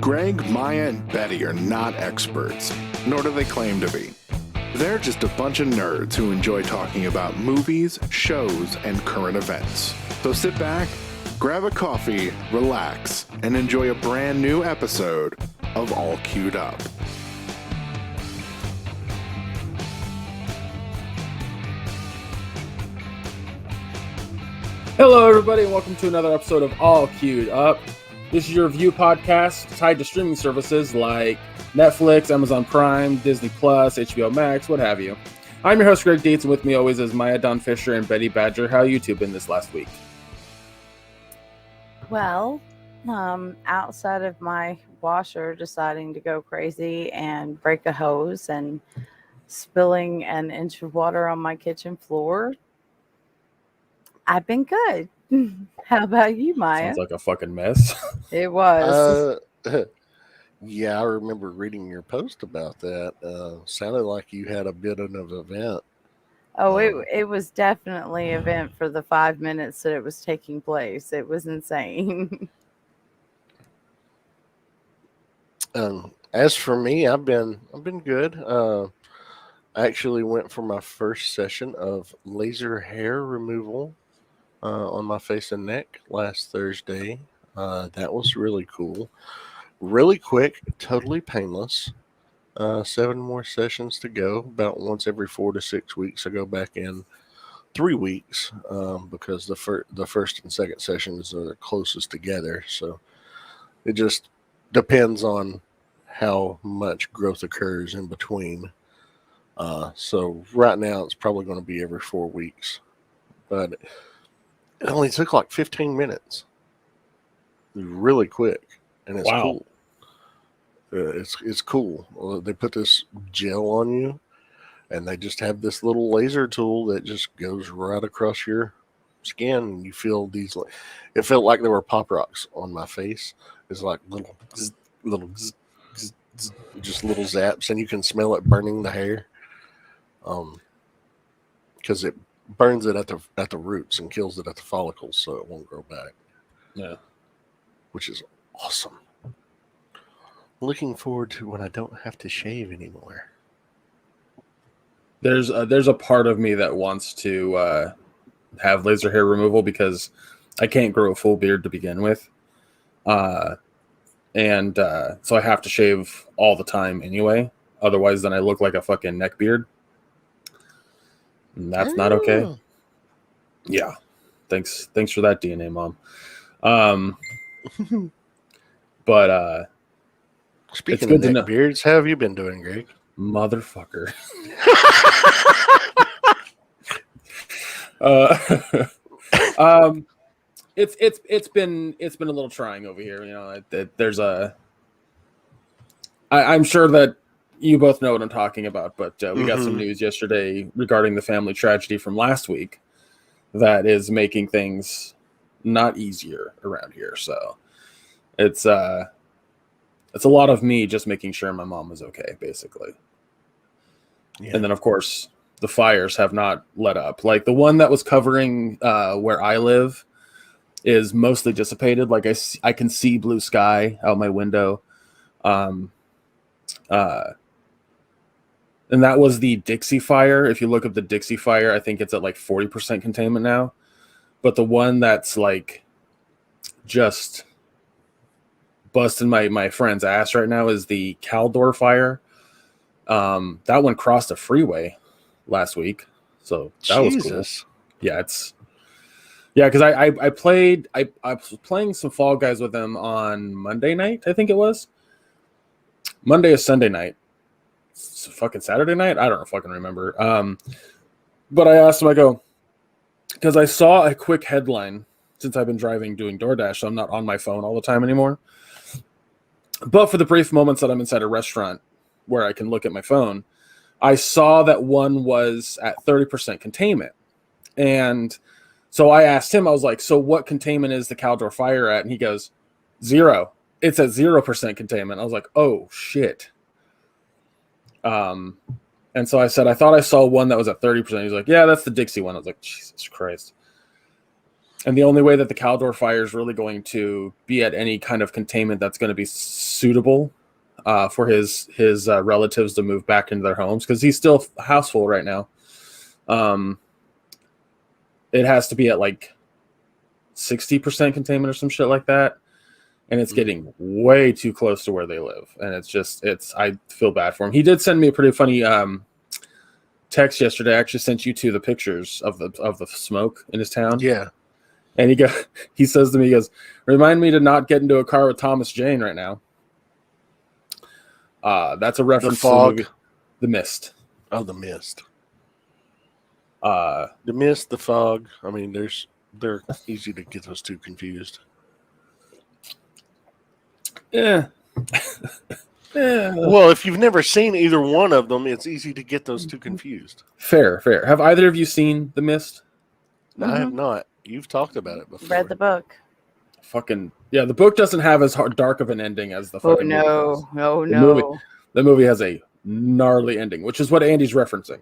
Gregg, Maya, and Betty are not experts, nor do they claim to be. They're just a bunch of nerds who enjoy talking about movies, shows, and current events. So sit back, grab a coffee, relax, and enjoy a brand new episode of All Queued Up. Hello, everybody, and welcome to another episode of All Queued Up. This is your review podcast tied to streaming services like Netflix, Amazon Prime, Disney Plus, HBO Max, what have you. I'm your host, Gregg, and with me always is Maya Don Fisher and Betty Badger. How you two been this last week? Well, outside of my washer deciding to go crazy and break a hose and spilling an inch of water on my kitchen floor, I've been good. How about you, Maya? Sounds like a fucking mess. It was. Yeah, I remember reading your post about that. Sounded like you had a bit of an event. It was definitely an event for the 5 minutes that it was taking place. It was insane. As for me, I've been good. I actually went for my first session of laser hair removal on my face and neck last Thursday. That was really cool. Really quick, totally painless. 7 more sessions to go, about once every 4 to 6 weeks. I go back in 3 weeks because the first and second sessions are the closest together. So it just depends on how much growth occurs in between. So right now it's probably going to be every 4 weeks. But it only took like 15 minutes. It was really quick, and it's cool. It's cool. They put this gel on you, and they just have this little laser tool that just goes right across your skin, and you feel these. It felt like there were pop rocks on my face. It's like little just little zaps, and you can smell it burning the hair. Because it burns it at the roots and kills it at the follicles, so it won't grow back. Yeah, which is awesome. Looking forward to when I don't have to shave anymore. there's a part of me that wants to have laser hair removal because I can't grow a full beard to begin with. So I have to shave all the time anyway. Otherwise, then I look like a fucking neck beard. And that's not okay. Yeah. Thanks for that, DNA mom. But speaking of neck beards, how have you been doing, Greg? Motherfucker. It's been a little trying over here. You know, I'm sure that you both know what I'm talking about, but we got some news yesterday regarding the family tragedy from last week that is making things not easier around here. So it's a lot of me just making sure my mom is okay, basically. Yeah. And then, of course, the fires have not let up. Like the one that was covering where I live is mostly dissipated. Like I can see blue sky out my window. And that was the Dixie fire. If you look up the Dixie fire, I think it's at like 40% containment now. But the one that's like just busting my friend's ass right now is the Caldor fire. That one crossed a freeway last week. So that was cool. Yeah, because I was playing some Fall Guys with them on Monday night, I think it was. Monday or Sunday night. Fucking Saturday night? I don't fucking remember. But I asked him, I go, because I saw a quick headline since I've been driving doing DoorDash, so I'm not on my phone all the time anymore. But for the brief moments that I'm inside a restaurant where I can look at my phone, I saw that one was at 30% containment. And so I asked him, I was like, so what containment is the Caldor fire at? And he goes, 0. It's at 0% containment. I was like, oh, shit. And so I said, I thought I saw one that was at 30%. He's like, yeah, that's the Dixie one. I was like, Jesus Christ. And the only way that the Caldor fire is really going to be at any kind of containment that's going to be suitable for his relatives to move back into their homes, because he's still houseful right now. It has to be at like 60% containment or some shit like that, and it's getting way too close to where they live, and I feel bad for him. He did send me a pretty funny text yesterday. I actually sent you two the pictures of the smoke in his town. Yeah. And he says to me, he goes, "Remind me to not get into a car with Thomas Jane right now." That's a reference The Fog. to the movie The Mist. Oh, The Mist. The Mist, The Fog. I mean, they're easy to get those two confused. Yeah. Yeah. Well, if you've never seen either one of them, it's easy to get those two confused. Fair. Have either of you seen The Mist? I have not. You've talked about it before. Read the book. Fucking yeah, the book doesn't have as dark of an ending as the fucking movie does. The movie has a gnarly ending, which is what Andy's referencing.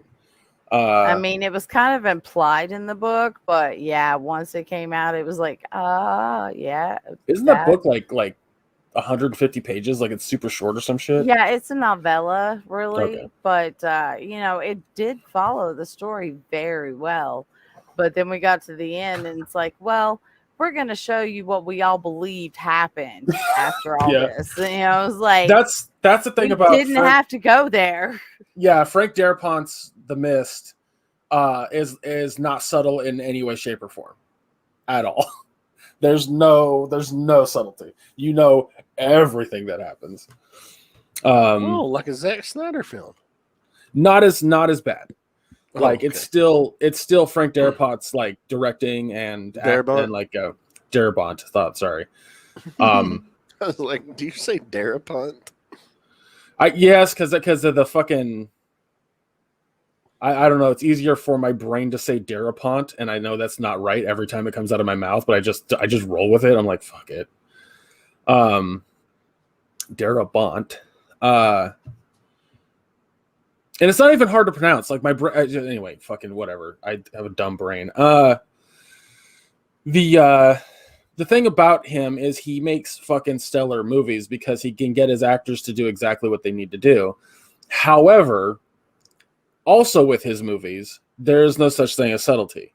I mean, it was kind of implied in the book, but yeah, once it came out, it was like, yeah. Isn't that book like 150 pages? Like it's super short or some shit? Yeah, it's a novella, really. Okay. But, it did follow the story very well. But then we got to the end, and it's like, well, we're going to show you what we all believed happened after all this. And, it was like, that's the thing about didn't have to go there. Yeah, Frank Darabont's The Mist is not subtle in any way, shape, or form at all. There's no subtlety. You know everything that happens. Like a Zack Snyder film. Not as bad. Like okay. it's still Frank Darabont's like directing and Darabont? And like Darabont. Sorry. I was like, do you say Darabont? Yes, because of the fucking. I don't know. It's easier for my brain to say Darabont, and I know that's not right every time it comes out of my mouth, but I just roll with it. I'm like, fuck it. Darabont. And it's not even hard to pronounce. Like my brain. Anyway, fucking whatever. I have a dumb brain. The thing about him is he makes fucking stellar movies because he can get his actors to do exactly what they need to do. However, also with his movies, there is no such thing as subtlety.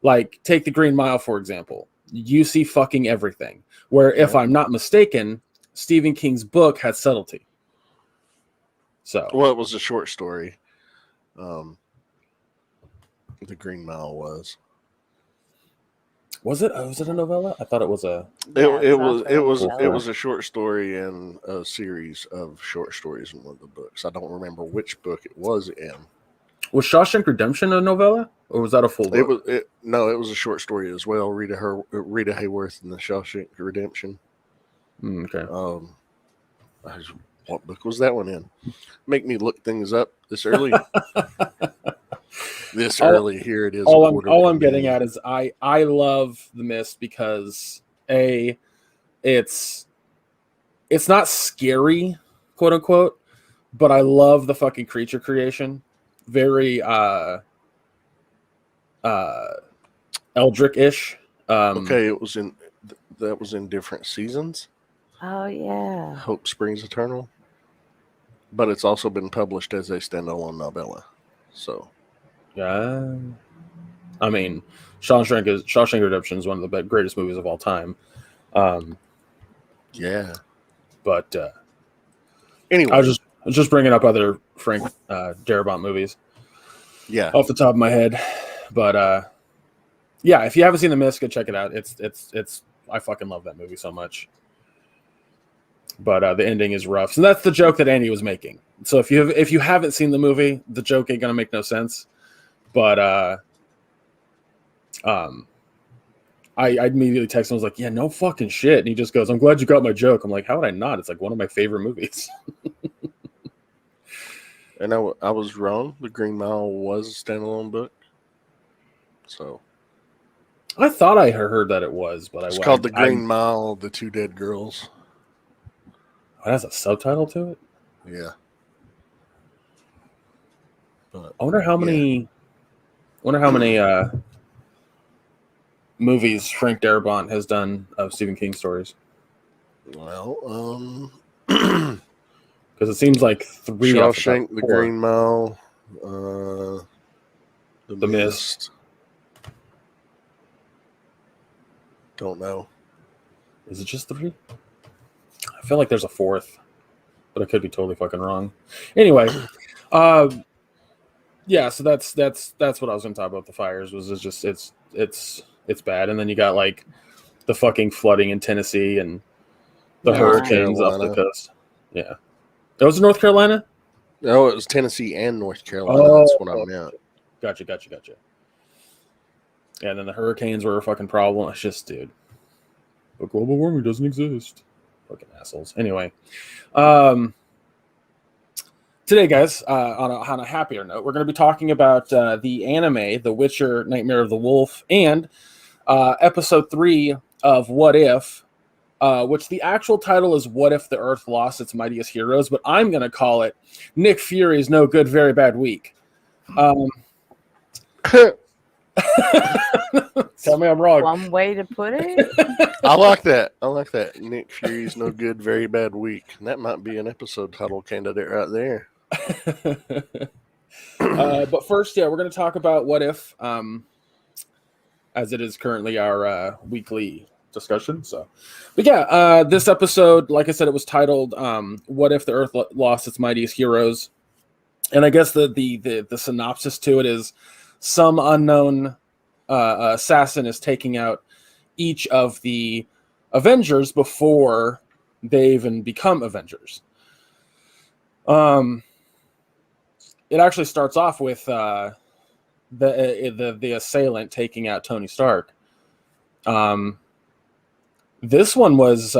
Like take The Green Mile, for example. You see fucking everything. Where if I'm not mistaken, Stephen King's book had subtlety. So, well, it was a short story. The Green Mile was. Was it? Was it a novella? I thought it was a. It was a short story and a series of short stories in one of the books. I don't remember which book it was in. Was Shawshank Redemption a novella, or was that a full book? It was a short story as well. Rita Hayworth and the Shawshank Redemption. Okay. What book was that one in? Make me look things up this early. Here it is. All I'm getting at is I love The Mist because it's not scary, quote unquote, but I love the fucking creature creation. Very Eldritch-ish. Okay, that was in different seasons. Oh yeah. Hope Springs Eternal. But it's also been published as a standalone novella. So yeah. I mean, Shawshank Redemption is one of the greatest movies of all time. Yeah. But anyway, I was just bringing up other Frank Darabont movies. Yeah. Off the top of my head. But yeah, if you haven't seen The Mist, go check it out. It's I fucking love that movie so much. But the ending is rough. So that's the joke that Andy was making. So if you haven't seen the movie, the joke ain't gonna make no sense. But I immediately texted him. I was like, "Yeah, no fucking shit." And he just goes, "I'm glad you got my joke." I'm like, "How would I not? It's like one of my favorite movies." And I was wrong. The Green Mile was a standalone book. So I thought I heard that it was, but it's called The Green Mile: The Two Dead Girls. It has a subtitle to it? Yeah. But, I wonder how many movies Frank Darabont has done of Stephen King stories. Well, Because it seems like 3 off the top Shawshank, The 4. Green Mile, The Mist. Don't know. Is it just 3? I feel like there's a 4th, but I could be totally fucking wrong. Anyway, yeah. So that's what I was going to talk about. The fires it's bad, and then you got like the fucking flooding in Tennessee and the hurricanes off the coast. Yeah, that was in North Carolina. No, it was Tennessee and North Carolina. Oh, That's what I meant. Gotcha. Yeah, and then the hurricanes were a fucking problem. It's just, dude, but global warming doesn't exist. Fucking assholes. Anyway, today, guys, on a happier note, we're going to be talking about the anime, The Witcher: Nightmare of the Wolf, and episode 3 of What If, which the actual title is What If the Earth Lost Its Mightiest Heroes, but I'm going to call it Nick Fury's No Good, Very Bad Week. Tell me I'm wrong. One way to put it. I like that. Nick Fury's No Good, Very Bad Week. That might be an episode title candidate right there. But first, we're going to talk about What If, as it is currently our weekly discussion. So, but this episode, like I said, it was titled "What If the Earth Lost Its Mightiest Heroes," and I guess the synopsis to it is some unknown assassin is taking out each of the Avengers before they even become Avengers. It actually starts off with the assailant taking out Tony Stark. This one was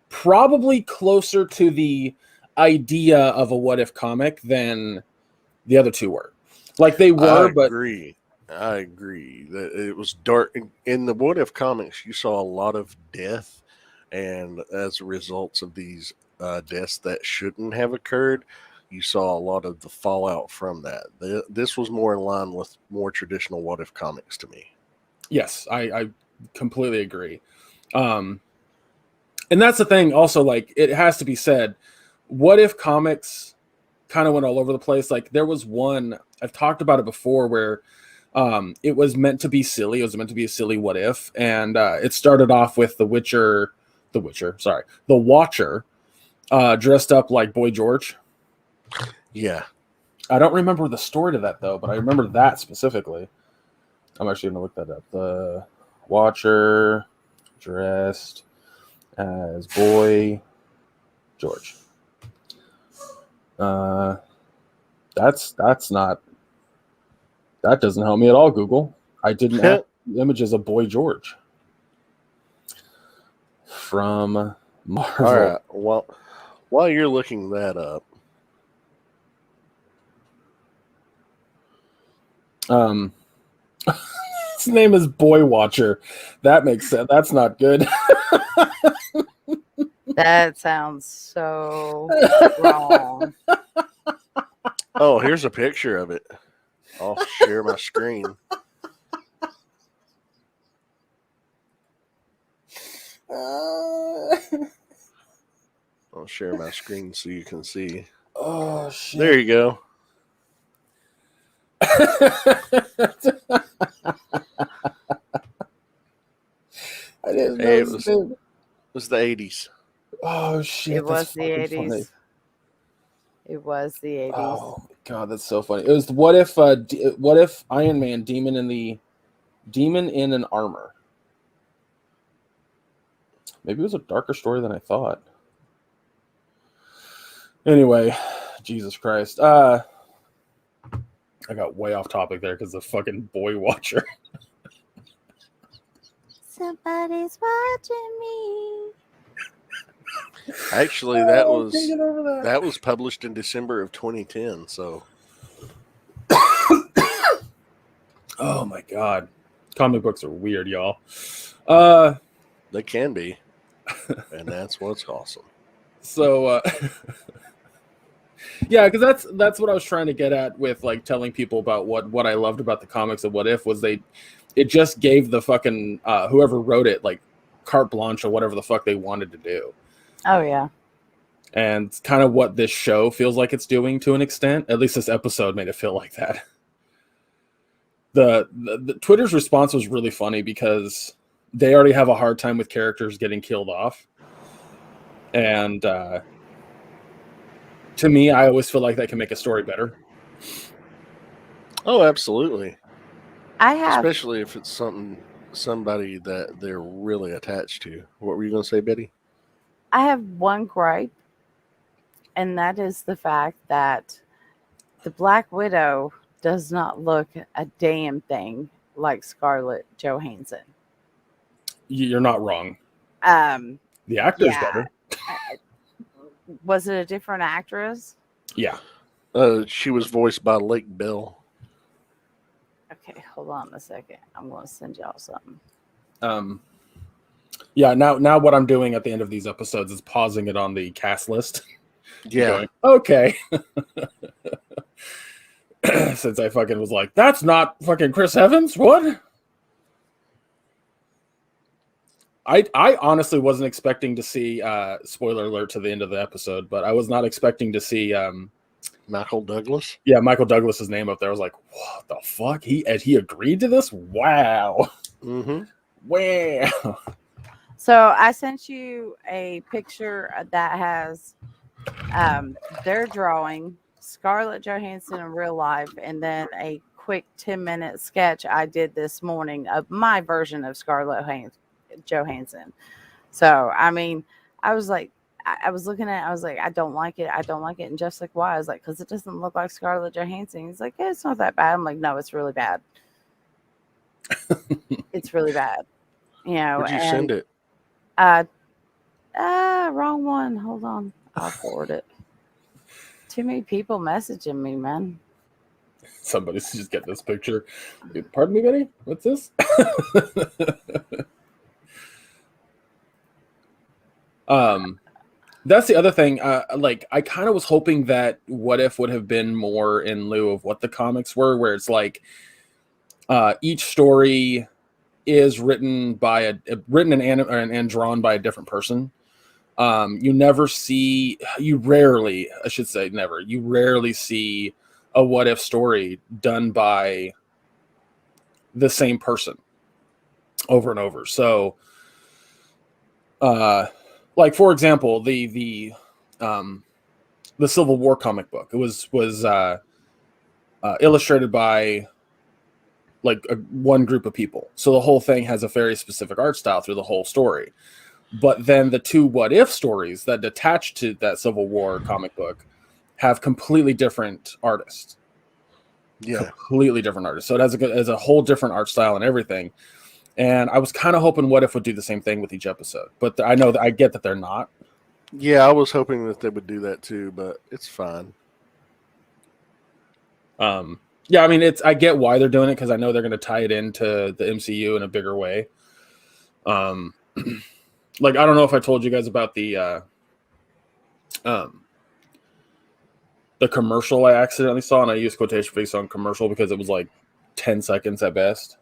probably closer to the idea of a What If comic than the other two were. Like they were, I agree that it was dark. In the What If comics, you saw a lot of death, and as a result of these deaths that shouldn't have occurred, you saw a lot of the fallout from that. This was more in line with more traditional What If comics to me. Yes, I completely agree. And that's the thing also, like, it has to be said, What If comics kind of went all over the place. Like, there was one, I've talked about it before, where it was meant to be silly. It was meant to be a silly What If. And it started off with the Watcher, dressed up like Boy George. Yeah. I don't remember the story to that, though, but I remember that specifically. I'm actually going to look that up. The Watcher dressed as Boy George. That doesn't help me at all, Google. I didn't have images of Boy George from Marvel. All right. Well, while you're looking that up, his name is Boy Watcher. That makes sense. That's not good. That sounds so wrong. oh, here's a picture of it. I'll share my screen. I'll share my screen so you can see. Oh, shit. There you go. I didn't know Hey, it was the 80s. Oh, shit. It was the fucking 80s. funny. It was the 80s. Oh, my God, that's so funny. It was What If Iron Man, Demon in an Armor. Maybe it was a darker story than I thought. Anyway, Jesus Christ. I got way off topic there because the fucking Boy Watcher. Somebody's watching me. Actually, that was published in December of 2010. So, oh my God, comic books are weird, y'all. they can be, and that's what's awesome. So, yeah, because that's what I was trying to get at with like telling people about what I loved about the comics of What If was it just gave the fucking whoever wrote it like carte blanche or whatever the fuck they wanted to do. Oh yeah. And it's kind of what this show feels like it's doing to an extent. At least this episode made it feel like that. The Twitter's response was really funny because they already have a hard time with characters getting killed off. And to me, I always feel like that can make a story better. Oh, absolutely. I have Especially if it's somebody that they're really attached to. What were you going to say, Betty? I have one gripe, and that is the fact that the Black Widow does not look a damn thing like Scarlett Johansson. You're not wrong. Um, The actor's yeah. better. Was it a different actress? Yeah. She was voiced by Lake Bell. Okay, hold on a second. I'm going to send y'all something. Yeah, now what I'm doing at the end of these episodes is pausing it on the cast list. Yeah. Going, okay. Since I fucking was like, that's not fucking Chris Evans? What? I honestly wasn't expecting to see spoiler alert to the end of the episode, but I was not expecting to see Michael Douglas. Yeah, Michael Douglas's name up there. I was like, what the fuck? He agreed to this? Wow. Mm-hmm. Wow. So I sent you a picture that has their drawing, Scarlett Johansson in real life, and then a quick 10-minute sketch I did this morning of my version of Scarlett Johansson. So, I mean, I was like, I was looking at it, I was like, I don't like it. And Jeff's like, why? I was like, because it doesn't look like Scarlett Johansson. He's like, yeah, it's not that bad. I'm like, no, it's really bad. It's really bad. You know, Where'd you send it? Wrong one. Hold on. I'll forward it. Too many people messaging me, man. Somebody's just get this picture. Pardon me, Betty? What's this? That's the other thing. Like, I kind of was hoping that What If would have been more in lieu of what the comics were, where it's like each story is written by and drawn by a different person. You rarely see a What If story done by the same person over and over. So, like, for example, the Civil War comic book, it was illustrated by like one group of people. So the whole thing has a very specific art style through the whole story. But then the two What If stories that attach to that Civil War comic book have completely different artists. Yeah. Completely different artists. So it has a whole different art style and everything. And I was kind of hoping What If would do the same thing with each episode. But I know that I get that they're not. Yeah, I was hoping that they would do that too, but it's fine. Yeah, I mean, I get why they're doing it, because I know they're going to tie it into the MCU in a bigger way. Like, I don't know if I told you guys about the commercial I accidentally saw, and I used quotation marks on commercial because it was like 10 seconds at best.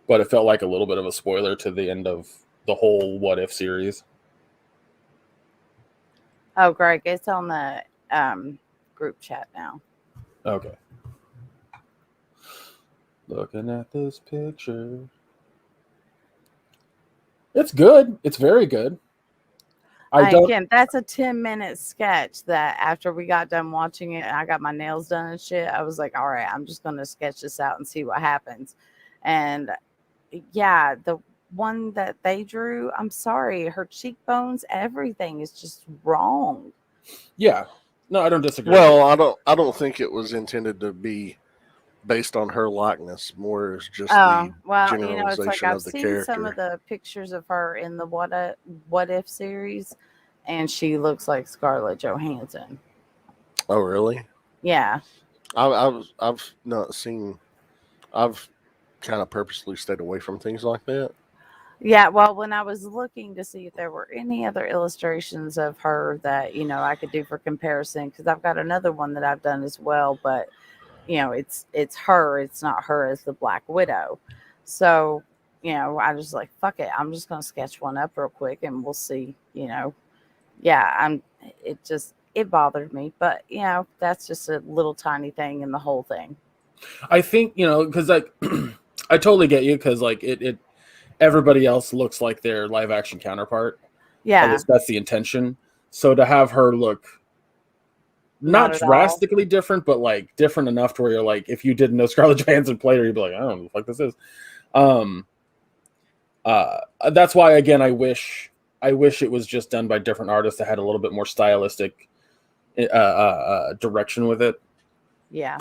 But it felt like a little bit of a spoiler to the end of the whole What If series. Oh, Greg, it's on the group chat now. Okay. Looking at this picture. It's good. It's very good. Again, that's a 10-minute sketch that after we got done watching it and I got my nails done and shit, I was like, all right, I'm just going to sketch this out and see what happens. And yeah, the one that they drew, I'm sorry, her cheekbones, everything is just wrong. Yeah. No, I don't disagree. Well, I don't think it was intended to be based on her likeness. More as just the generalization it's like I've of the seen character. some of the pictures of her in the What If series, and she looks like Scarlett Johansson. Oh, really? Yeah. I've not seen. I've kind of purposely stayed away from things like that. Yeah, well, when I was looking to see if there were any other illustrations of her that, I could do for comparison, because I've got another one that I've done as well, but, it's her, it's not her as the Black Widow. So, I just like, fuck it. I'm just going to sketch one up real quick and we'll see, yeah, it bothered me, but that's just a little tiny thing in the whole thing. I think, because like, I totally get you, because like it everybody else looks like their live action counterpart. Yeah. At least that's the intention. So to have her look not at all. drastically different, but like different enough to where you're like, if you didn't know Scarlett Johansson played her, you'd be like, I don't know what the fuck this is. That's why, again, I wish it was just done by different artists that had a little bit more stylistic direction with it. Yeah.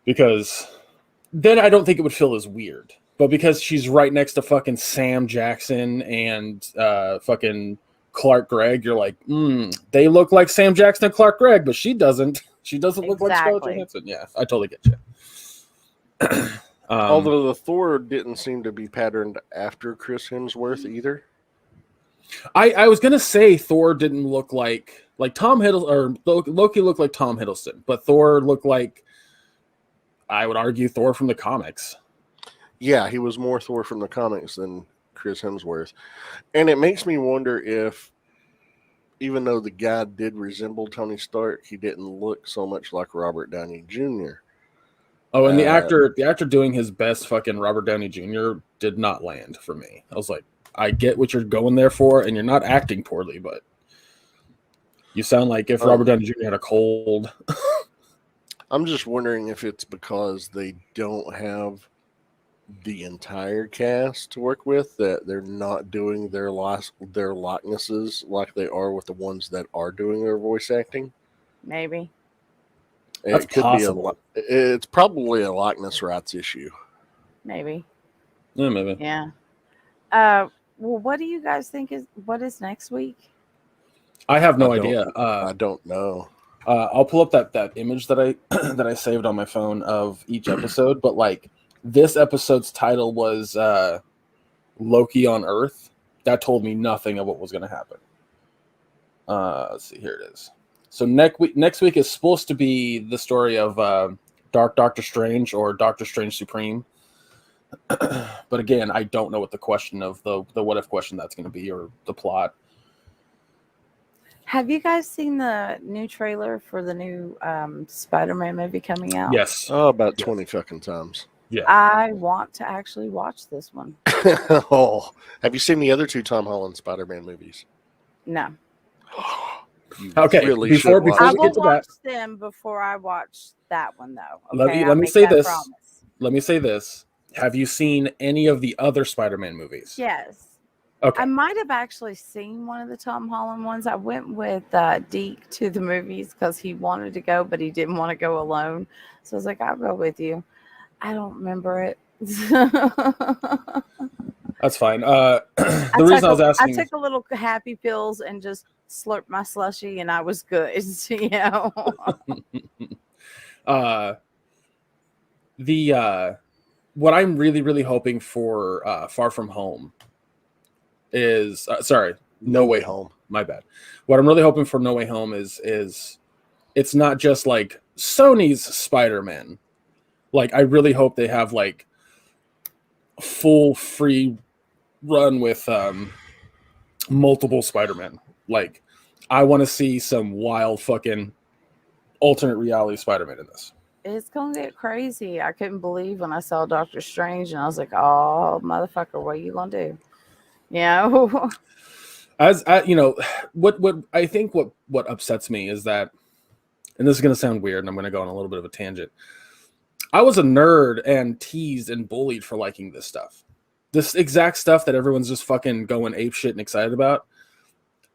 Because then I don't think it would feel as weird. But because she's right next to fucking Sam Jackson and fucking Clark Gregg, you're like, they look like Sam Jackson and Clark Gregg, but she doesn't. She doesn't look like Scarlett Johansson. Yeah, I totally get you. Although the Thor didn't seem to be patterned after Chris Hemsworth either. I was gonna say Thor didn't look like Tom Hiddleston, or Loki looked like Tom Hiddleston, but Thor looked like, I would argue, Thor from the comics. Yeah, he was more Thor from the comics than Chris Hemsworth. And it makes me wonder if, even though the guy did resemble Tony Stark, he didn't look so much like Robert Downey Jr. Oh, and the actor doing his best fucking Robert Downey Jr. did not land for me. I was like, I get what you're going there for, and you're not acting poorly, but you sound like if Robert Downey Jr. had a cold. I'm just wondering if it's because they don't have the entire cast to work with, that they're not doing their likenesses like they are with the ones that are doing their voice acting. Maybe. That's possible. It's probably a likeness rights issue. Maybe. Yeah, maybe. Yeah. Well, what do you guys think what is next week? I have no idea. I don't know. I'll pull up that image that I that I saved on my phone of each episode, but like this episode's title was Loki on Earth. That told me nothing of what was going to happen. Let's see, here it is. So next week is supposed to be the story of Dark Doctor Strange, or Doctor Strange Supreme. But again, I don't know what the question of the what if question that's going to be, or the plot. Have you guys seen the new trailer for the new Spider-Man movie coming out? Yes. Oh, about 20 fucking times. Yeah. I want to actually watch this one. Oh, have you seen the other two Tom Holland Spider-Man movies? No. Okay. Really before I we will get to watch that, them before I watch that one, though. let Okay? me I'll make say that this. promise. Let me say this. Have you seen any of the other Spider-Man movies? Yes. Okay. I might have actually seen one of the Tom Holland ones. I went with Deke to the movies because he wanted to go, but he didn't want to go alone. So I was like, I'll go with you. I don't remember it. That's fine. The reason I was asking, I took a little happy pills and just slurped my slushy, and I was good. What I'm really, really hoping for Far From Home is No Way Home. My bad. What I'm really hoping for No Way Home is it's not just like Sony's Spider-Man. Like, I really hope they have like full free run with multiple Spider-Man. Like, I want to see some wild fucking alternate reality Spider-Man in this. It's gonna get crazy. I couldn't believe when I saw Doctor Strange, and I was like, "Oh, motherfucker, what are you gonna do?" As what I think what upsets me is that, and this is gonna sound weird, and I'm gonna go on a little bit of a tangent. I was a nerd and teased and bullied for liking this stuff. This exact stuff that everyone's just fucking going ape shit and excited about.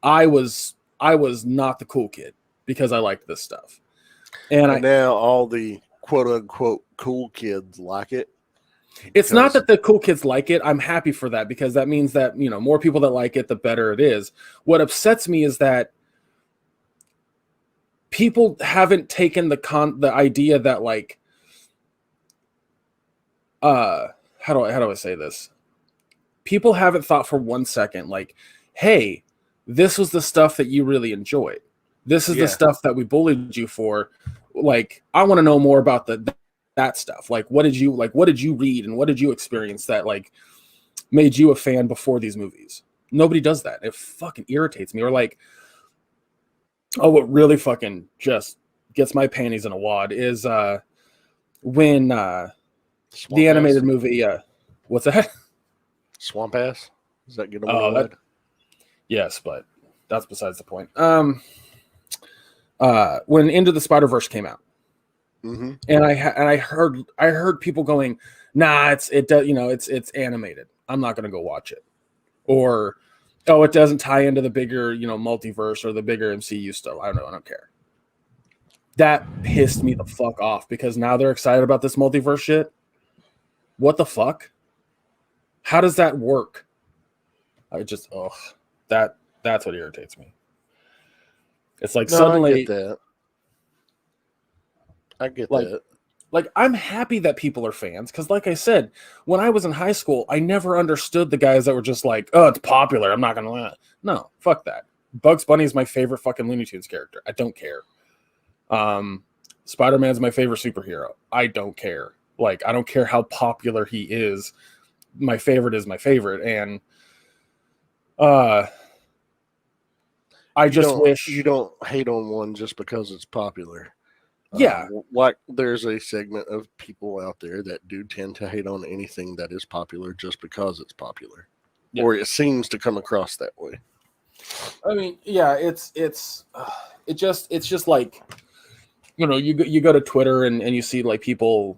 I was not the cool kid because I liked this stuff. And now all the quote unquote cool kids like it. It's not that the cool kids like it. I'm happy for that, because that means that, more people that like it, the better it is. What upsets me is that people haven't taken the idea that, like, how do I say this? People haven't thought for 1 second, like, hey, this was the stuff that you really enjoyed. This is the stuff that we bullied you for. Like, I want to know more about that stuff. Like, what did you read and what did you experience that, like, made you a fan before these movies. Nobody does that. It fucking irritates me. Or like, oh, what really fucking just gets my panties in a wad is when the animated movie, what's that? Swamp Ass? Does that get them Oh, wad? Yes, but that's besides the point. When Into the Spider-Verse came out, Mm-hmm. and I heard people going, nah, it's animated. I'm not gonna go watch it. Or, oh, it doesn't tie into the bigger, multiverse or the bigger MCU stuff. I don't care. That pissed me the fuck off because now they're excited about this multiverse shit. What the fuck? How does that work? That's what irritates me. It's like suddenly I get that. I get that. Like, I'm happy that people are fans because, like I said, when I was in high school, I never understood the guys that were just like, oh, it's popular, I'm not going to. No, fuck that. Bugs Bunny is my favorite fucking Looney Tunes character. I don't care. Spider-Man's my favorite superhero. I don't care. Like, I don't care how popular he is. My favorite is my favorite. And I just wish you don't hate on one just because it's popular. Yeah. Like there's a segment of people out there that do tend to hate on anything that is popular just because it's popular. Yeah. Or it seems to come across that way. I mean, yeah, it's just like, you go to Twitter and you see like people,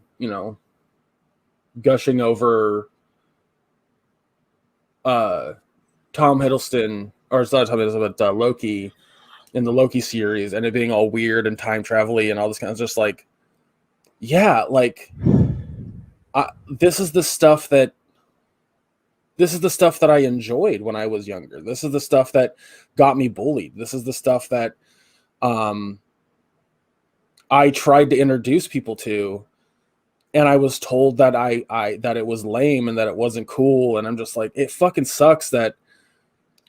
gushing over Tom Hiddleston, or it's not Tom Hiddleston, but Loki in the Loki series, and it being all weird and time travel-y and all this kind of just like, yeah, like this is the stuff that I enjoyed when I was younger. This is the stuff that got me bullied. This is the stuff that I tried to introduce people to, and I was told that that it was lame and that it wasn't cool. And I'm just like, it fucking sucks that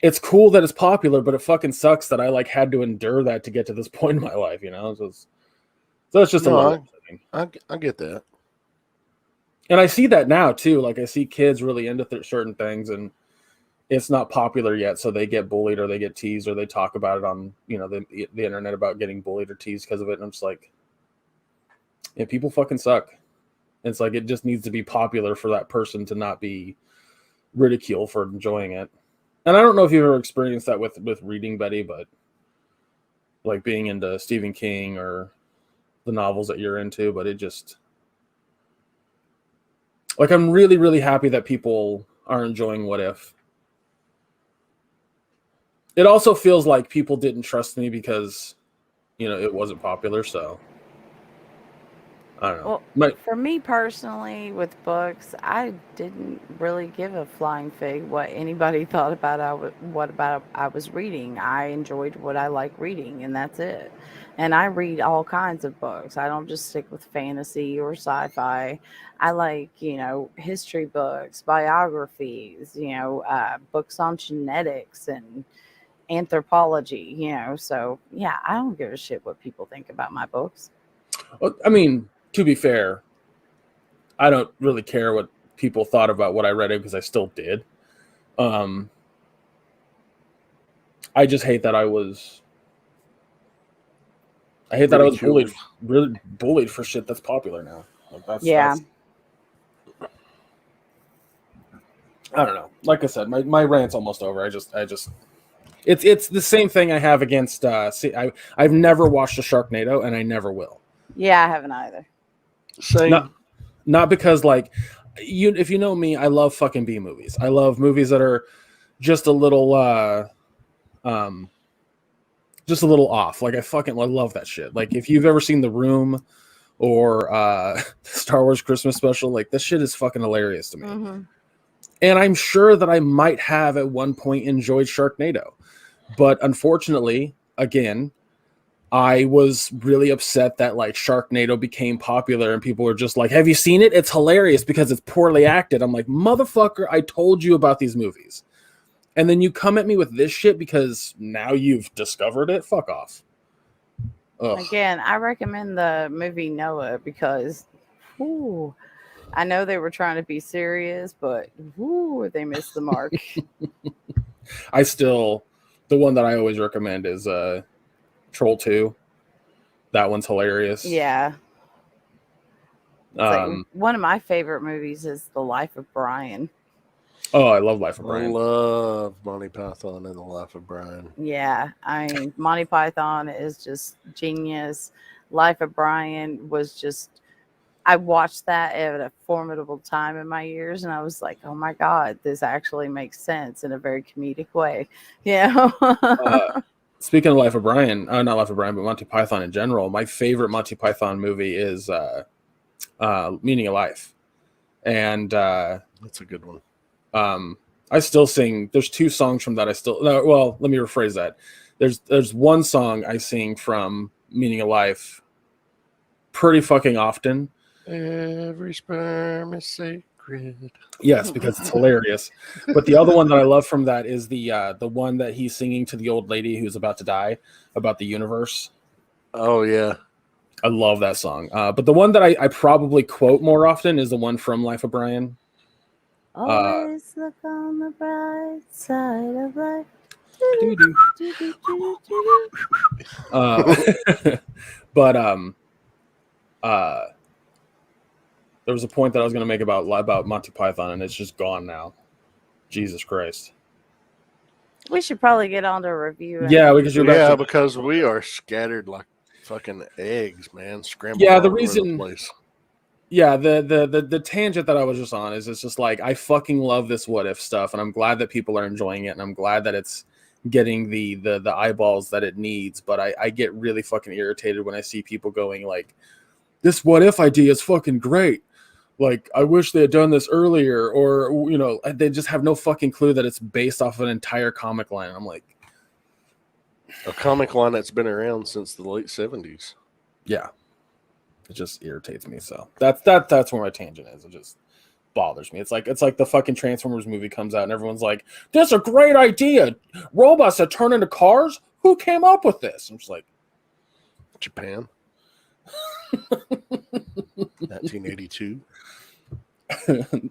it's cool that it's popular, but it fucking sucks that I like had to endure that to get to this point in my life, So it's just a little thing. I get that. And I see that now too. Like I see kids really into certain things, and it's not popular yet, so they get bullied or they get teased or they talk about it on the internet about getting bullied or teased because of it. And I'm just like, yeah, people fucking suck. It's like it just needs to be popular for that person to not be ridiculed for enjoying it. And I don't know if you've ever experienced that with reading, Betty, but like being into Stephen King or the novels that you're into, but it just like I'm really, really happy that people are enjoying What If. It also feels like people didn't trust me because, it wasn't popular, so I don't know. Well, for me personally, with books, I didn't really give a flying fig what anybody thought about what I was reading. I enjoyed what I like reading, and that's it. And I read all kinds of books. I don't just stick with fantasy or sci-fi. I like, history books, biographies, books on genetics and anthropology, So, yeah, I don't give a shit what people think about my books. Well, I mean, to be fair, I don't really care what people thought about what I read because I still did. I just hate that I was bullied for shit that's popular now. Like that's I don't know. Like I said, my rant's almost over. It's the same thing I have against I've never watched a Sharknado and I never will. Yeah, I haven't either. Same. Not because like if you know me, I love fucking B movies. I love movies that are just a little off. Like I love that shit. Like if you've ever seen The Room or Star Wars Christmas Special, like this shit is fucking hilarious to me. Mm-hmm. And I'm sure that I might have at one point enjoyed Sharknado. But unfortunately, again, I was really upset that like Sharknado became popular and people were just like, have you seen it? It's hilarious because it's poorly acted. I'm like, motherfucker, I told you about these movies. And then you come at me with this shit because now you've discovered it? Fuck off. Ugh. Again, I recommend the movie Noah because I know they were trying to be serious, but whoo, they missed the mark. The one that I always recommend is Troll 2. That one's hilarious. Yeah. It's like one of my favorite movies is The Life of Brian. Oh, I love Life of I Brian. love Monty Python and the Life of Brian. Yeah, I mean, Monty Python is just genius. Life of Brian was just, I watched that at a formidable time in my years, and I was like, oh my God, this actually makes sense in a very comedic way. Yeah. Speaking of Life of Brian, not Life of Brian, but Monty Python in general, my favorite Monty Python movie is Meaning of Life. And that's a good one. I still sing. There's 2 songs from that I still. No, well, let me rephrase that. There's one song I sing from Meaning of Life pretty fucking often. Every sperm is sacred. Yes, because it's hilarious. But the other one that I love from that is the one that he's singing to the old lady who's about to die about the universe. Oh yeah, I love that song. But the one that I probably quote more often is the one from Life of Brian. Always look on the bright side of life. But there was a point that I was going to make about Monty Python, and it's just gone now. Jesus Christ. We should probably get on to a review. Yeah, because we are scattered like fucking eggs, man. Scrambled. Yeah, the reason. The place. Yeah, the tangent that I was just on is it's just like I fucking love this what if stuff, and I'm glad that people are enjoying it, and I'm glad that it's getting the eyeballs that it needs. But I get really fucking irritated when I see people going like, this what if idea is fucking great. Like, I wish they had done this earlier, or, you know, they just have no fucking clue that it's based off of an entire comic line. I'm like, a comic line that's been around since the late 70s. Yeah. It just irritates me. So that's where my tangent is. It just bothers me. It's like the fucking Transformers movie comes out and everyone's like, "This is a great idea. Robots that turn into cars? Who came up with this?" I'm just like, Japan. 1982.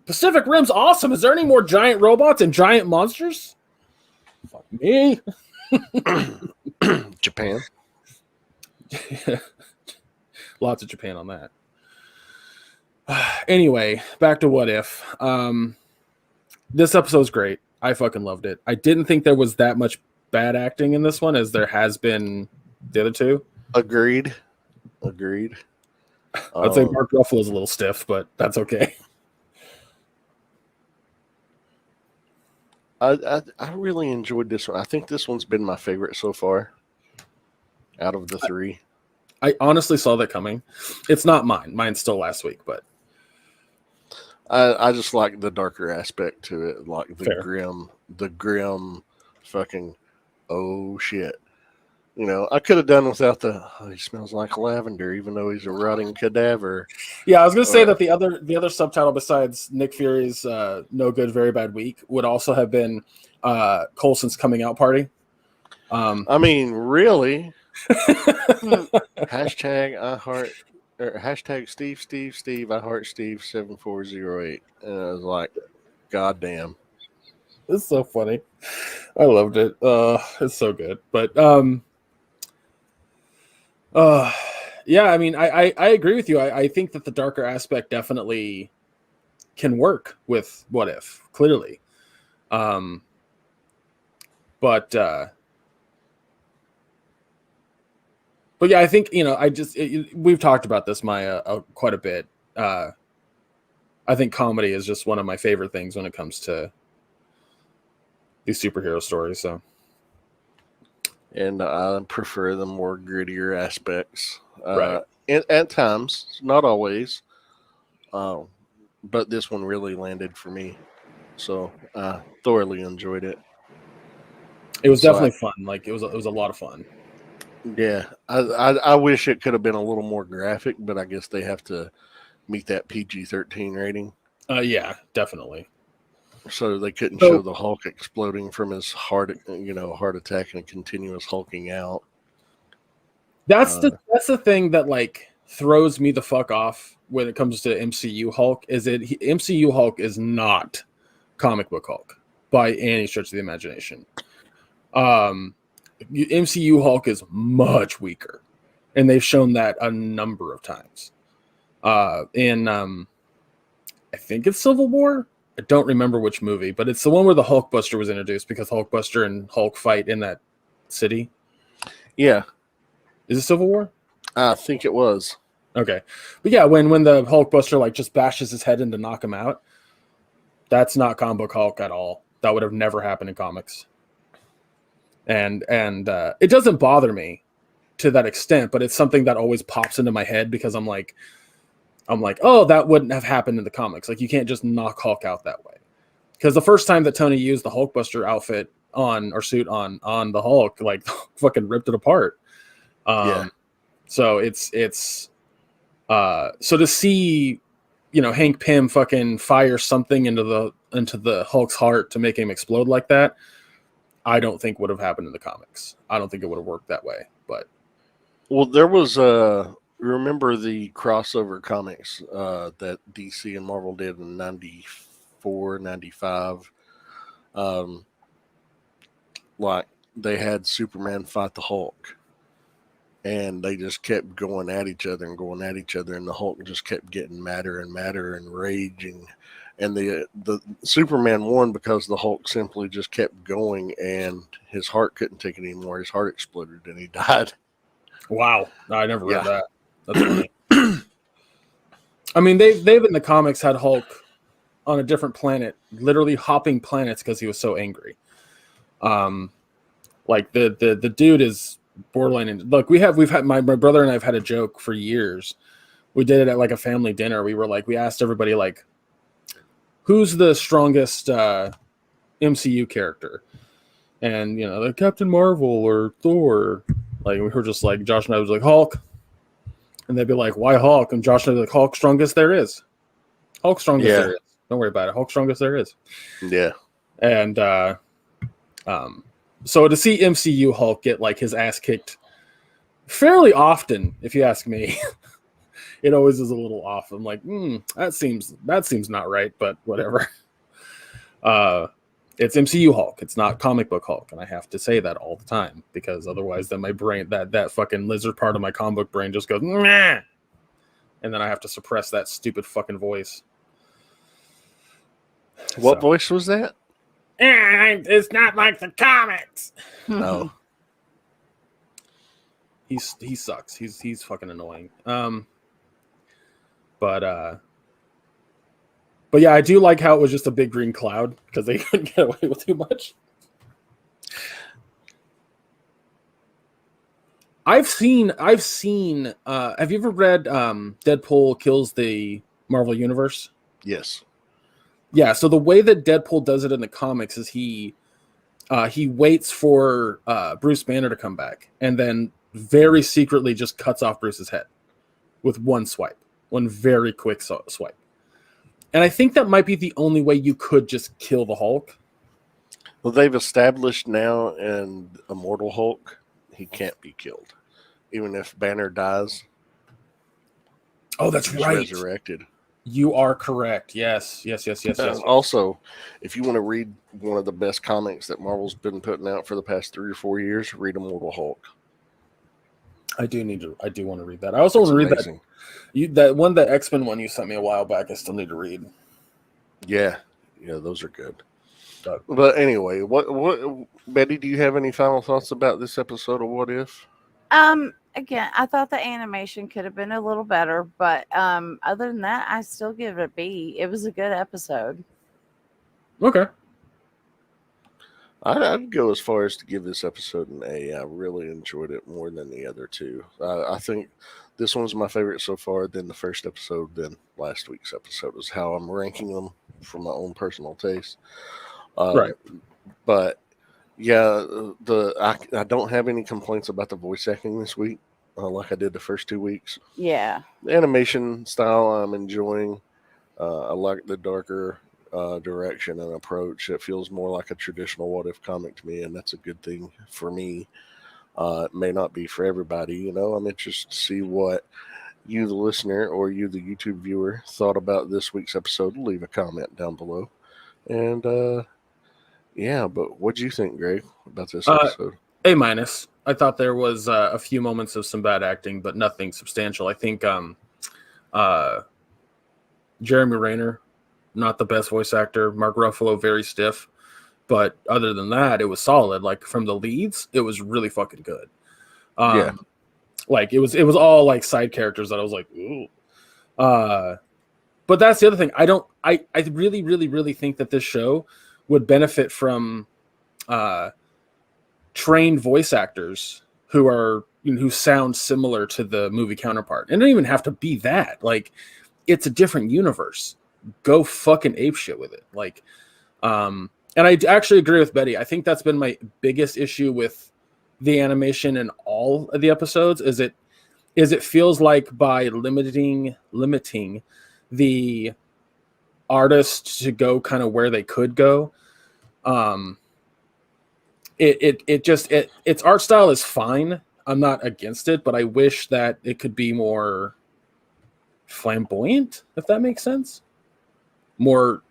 Pacific Rim's awesome. Is there any more giant robots and giant monsters? Fuck me. Japan. Lots of Japan on that. Anyway, back to What If. This episode's great. I fucking loved it. I didn't think there was that much bad acting in this one as there has been the other two. Agreed. I'd say Mark Ruffalo's a little stiff, but that's okay. I really enjoyed this one. I think this one's been my favorite so far out of the three. I honestly saw that coming. It's not mine. Mine's still last week, but I just like the darker aspect to it, like the Fair. grim fucking oh shit. You know, I could have done without he smells like lavender, even though he's a rotting cadaver. Yeah, I was gonna say that the other subtitle besides Nick Fury's No Good Very Bad Week would also have been Coulson's coming out party. I mean, really? Hashtag I heart or hashtag Steve I heart Steve 7408. And I was like, God damn. It's so funny. I loved it. It's so good. But yeah, I mean, I agree with you. I think that the darker aspect definitely can work with What If, clearly. But yeah, I think, you know, we've talked about this, Maya, quite a bit. I think comedy is just one of my favorite things when it comes to these superhero stories. So, and I prefer the more grittier aspects. Right. At times, not always. But this one really landed for me. So I thoroughly enjoyed it. It was definitely fun. Like it was a lot of fun. Yeah. I wish it could have been a little more graphic, but I guess they have to meet that PG-13 rating. Yeah, definitely. So they couldn't show the Hulk exploding from his heart attack and continuous hulking out. That's the thing that like throws me the fuck off when it comes to MCU Hulk is MCU Hulk is not comic book Hulk by any stretch of the imagination. MCU Hulk is much weaker, and they've shown that a number of times. I think it's Civil War. I don't remember which movie, but it's the one where the Hulkbuster was introduced because Hulkbuster and Hulk fight in that city. Yeah. Is it Civil War? I think it was. Okay. But yeah, when the Hulkbuster like just bashes his head in to knock him out, that's not comic book Hulk at all. That would have never happened in comics. And it doesn't bother me to that extent, but it's something that always pops into my head because I'm like, oh, that wouldn't have happened in the comics. Like, you can't just knock Hulk out that way. Because the first time that Tony used the Hulkbuster outfit suit on the Hulk, like, fucking ripped it apart. So so to see, Hank Pym fucking fire something into the Hulk's heart to make him explode like that, I don't think would have happened in the comics. I don't think it would have worked that way. But well, there was remember the crossover comics that DC and Marvel did in 94, 95? Like, they had Superman fight the Hulk, and they just kept going at each other, and the Hulk just kept getting madder and madder and raging. And the Superman won because the Hulk simply just kept going, and his heart couldn't take it anymore. His heart exploded, and he died. Wow, I never read that. That's funny. I mean, they've in the comics had Hulk on a different planet, literally hopping planets because he was so angry. Like the dude is borderline. And look, we've had my brother and I've had a joke for years. We did it at like a family dinner. We asked everybody like, who's the strongest MCU character? And like Captain Marvel or Thor. Like, we were just like, Josh and I was like, Hulk. And they'd be like, why Hulk? And Josh and I was like, Hulk strongest there is. Hulk strongest there is. Don't worry about it. Hulk strongest there is. Yeah. And so to see MCU Hulk get like his ass kicked fairly often, if you ask me, it always is a little off. I'm like, that seems not right, but whatever. It's MCU Hulk. It's not comic book Hulk, and I have to say that all the time because otherwise, then my brain, that fucking lizard part of my comic book brain, just goes, meh! And then I have to suppress that stupid fucking voice. What voice was that? It's not like the comics. No. He sucks. He's fucking annoying. But yeah, I do like how it was just a big green cloud because they couldn't get away with too much. I've seen. Have you ever read Deadpool Kills the Marvel Universe? Yes. Yeah. So the way that Deadpool does it in the comics is he waits for Bruce Banner to come back and then very secretly just cuts off Bruce's head with one very quick swipe. And I think that might be the only way you could just kill the Hulk. Well, they've established now in Immortal Hulk, he can't be killed. Even if Banner dies. Oh, that's right. Resurrected. You are correct. Yes. Also, if you want to read one of the best comics that Marvel's been putting out for the past 3 or 4 years, read Immortal Hulk. I do want to read that. I also want to read that. That one, the X-Men one you sent me a while back, I still need to read. Yeah, those are good. But anyway, what Betty, do you have any final thoughts about this episode of What If? Again, I thought the animation could have been a little better, but other than that, I still give it a B. It was a good episode. Okay. I'd go as far as to give this episode an A. I really enjoyed it more than the other two. I think this one's my favorite so far, then the first episode, then last week's episode is how I'm ranking them from my own personal taste. Right. But yeah, I don't have any complaints about the voice acting this week, like I did the first 2 weeks. Yeah. The animation style I'm enjoying. I like the darker direction and approach. It feels more like a traditional What If comic to me, and that's a good thing for me. It may not be for everybody, I'm interested to see what you, the listener, or you, the YouTube viewer, thought about this week's episode, leave a comment down below. And yeah, but what do you think, Greg, about this episode? A minus. I thought there was a few moments of some bad acting, but nothing substantial. I think Jeremy Renner, not the best voice actor. Mark Ruffalo, very stiff. But other than that, it was solid. Like from the leads, it was really fucking good. Yeah. Like it was all like side characters that I was like, ooh. But that's the other thing. I really, really, really think that this show would benefit from trained voice actors who sound similar to the movie counterpart. And it don't even have to be that. Like, it's a different universe. Go fucking apeshit with it. Like, and I actually agree with Betty. I think that's been my biggest issue with the animation in all of the episodes is it feels like by limiting the artist to go kind of where they could go, its art style is fine. I'm not against it, but I wish that it could be more flamboyant, if that makes sense. More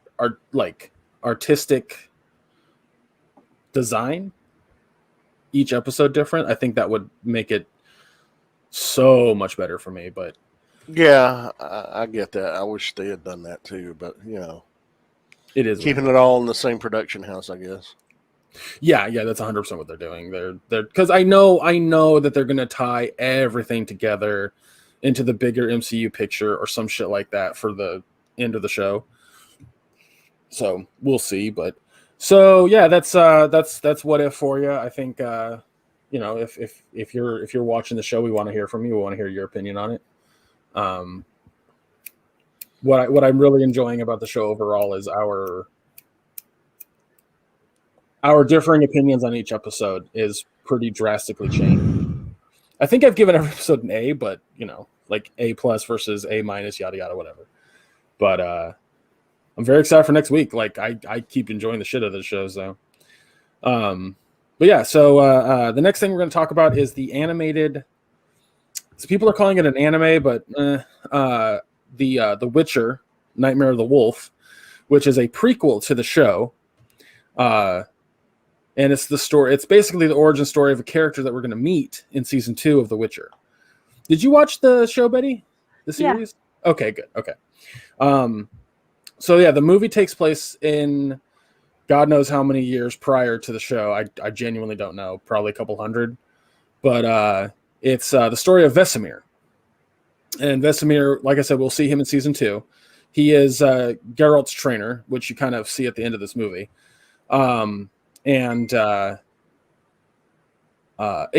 artistic design. Each episode different. I think that would make it so much better for me. But yeah, I get that. I wish they had done that too, but it is keeping it all in the same production house, I guess. Yeah, that's 100% what they're doing. They're because I know that they're gonna tie everything together into the bigger MCU picture or some shit like that for the end of the show. So we'll see, but so yeah, that's what if for you. I think if you're watching the show, we want to hear from you. We want to hear your opinion on it. What I'm really enjoying about the show overall is our differing opinions on each episode is pretty drastically changed. I think I've given every episode an A, but like A+ versus A-, yada yada, whatever. But I'm very excited for next week. Like I keep enjoying the shit out of the show. So, but yeah. So the next thing we're going to talk about is the animated. So people are calling it an anime, but the Witcher: Nightmare of the Wolf, which is a prequel to the show. And it's the story. It's basically the origin story of a character that we're going to meet in season 2 of The Witcher. Did you watch the show, Betty? The series? Yeah. Okay, good. Okay. So yeah, the movie takes place in God knows how many years prior to the show. I genuinely don't know. Probably a couple hundred. But it's the story of Vesemir. And Vesemir, like I said, we'll see him in season 2. He is Geralt's trainer, which you kind of see at the end of this movie. And it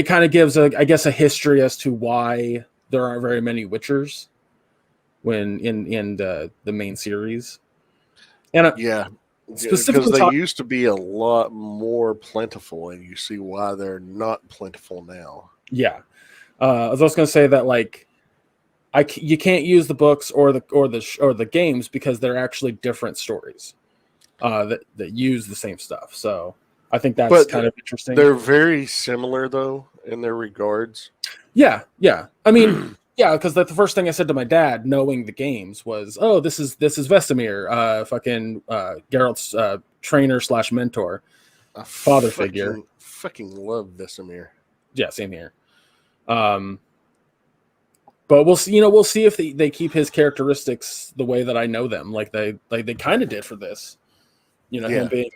kind of gives a history as to why there aren't very many Witchers when in the main series. And specifically because they used to be a lot more plentiful, and you see why they're not plentiful now. Yeah, I was also going to say that like you can't use the books or the games because they're actually different stories that use the same stuff. So I think that's kind of interesting. They're very similar though in their regards. Yeah. I mean, yeah, because the first thing I said to my dad, knowing the games, was, "Oh, this is Vesemir, fucking Geralt's trainer / mentor, father figure." Fucking love Vesemir. Yeah, same here. But we'll see. We'll see if they keep his characteristics the way that I know them, like they kind of did for this. Him being.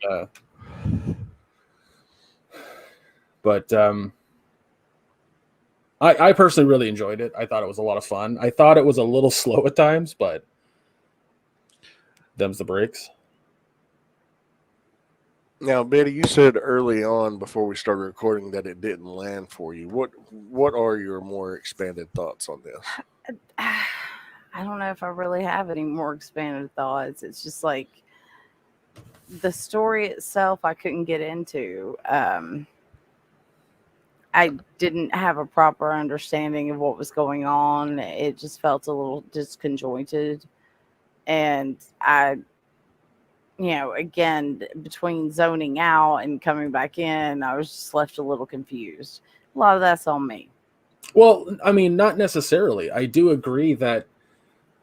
But I personally really enjoyed it. I thought it was a lot of fun. I thought it was a little slow at times, but them's the breaks. Now, Betty, you said early on before we started recording that it didn't land for you. What are your more expanded thoughts on this? I don't know if I really have any more expanded thoughts. It's just like the story itself I couldn't get into. I didn't have a proper understanding of what was going on. It just felt a little disconjointed. And again, between zoning out and coming back in, I was just left a little confused. A lot of that's on me. Well, I mean, not necessarily. I do agree that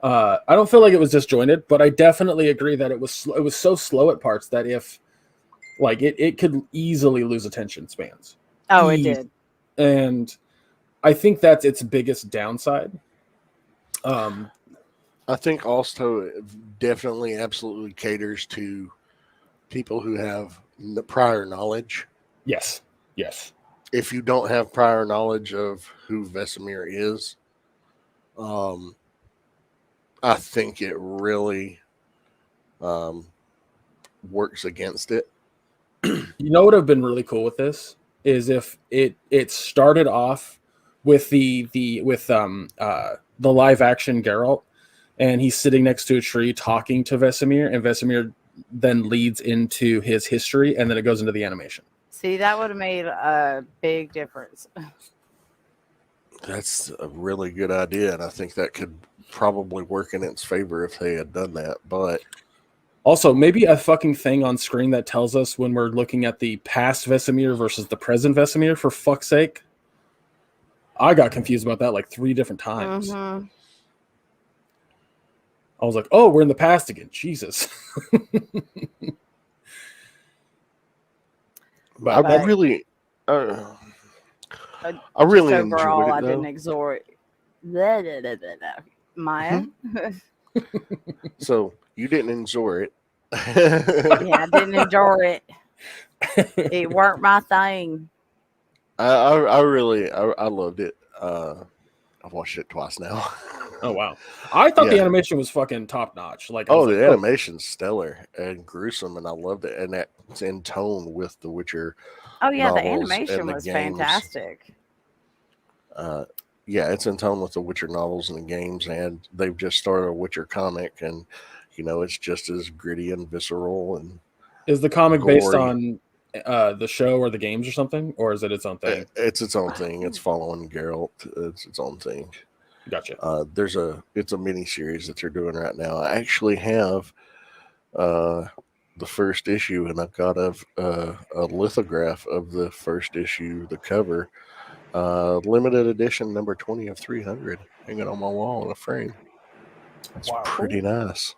I don't feel like it was disjointed, but I definitely agree that it was so slow at parts that if like it could easily lose attention spans. Oh, it did. And I think that's its biggest downside. I think also it definitely absolutely caters to people who have the prior knowledge. Yes. If you don't have prior knowledge of who Vesemir is, I think it really works against it. You know what would have been really cool with this is if it started off with the live action Geralt, and he's sitting next to a tree talking to Vesemir, and Vesemir then leads into his history, and then it goes into the animation. See, that would have made a big difference. That's a really good idea, and I think that could probably work in its favor if they had done that. But also, maybe a fucking thing on screen that tells us when we're looking at the past Vesemir versus the present Vesemir, for fuck's sake. I got confused about that like 3 different times. Mm-hmm. I was like, oh, we're in the past again. Jesus. But I really enjoyed overall, it. I didn't exhort Maya. So you didn't enjoy it. Yeah, I didn't enjoy it. It weren't my thing. I really loved it. I've watched it twice now. Oh wow! I thought the animation was fucking top notch. Like, the animation's stellar and gruesome, and I loved it. And that's in tone with the Witcher. Oh yeah, the novels animation and the was games. fantastic. Yeah, it's in tone with the Witcher novels and the games, and they've just started a Witcher comic, and it's just as gritty and visceral. And is the comic gory. Based on the show or the games or something, or is it its own thing? It's its own thing. It's following Geralt. It's its own thing. Gotcha. It's a mini series that they're doing right now. I actually have the first issue, and I've got a lithograph of the first issue, the cover, limited edition number 20 of 300, hanging on my wall in a frame. It's pretty nice.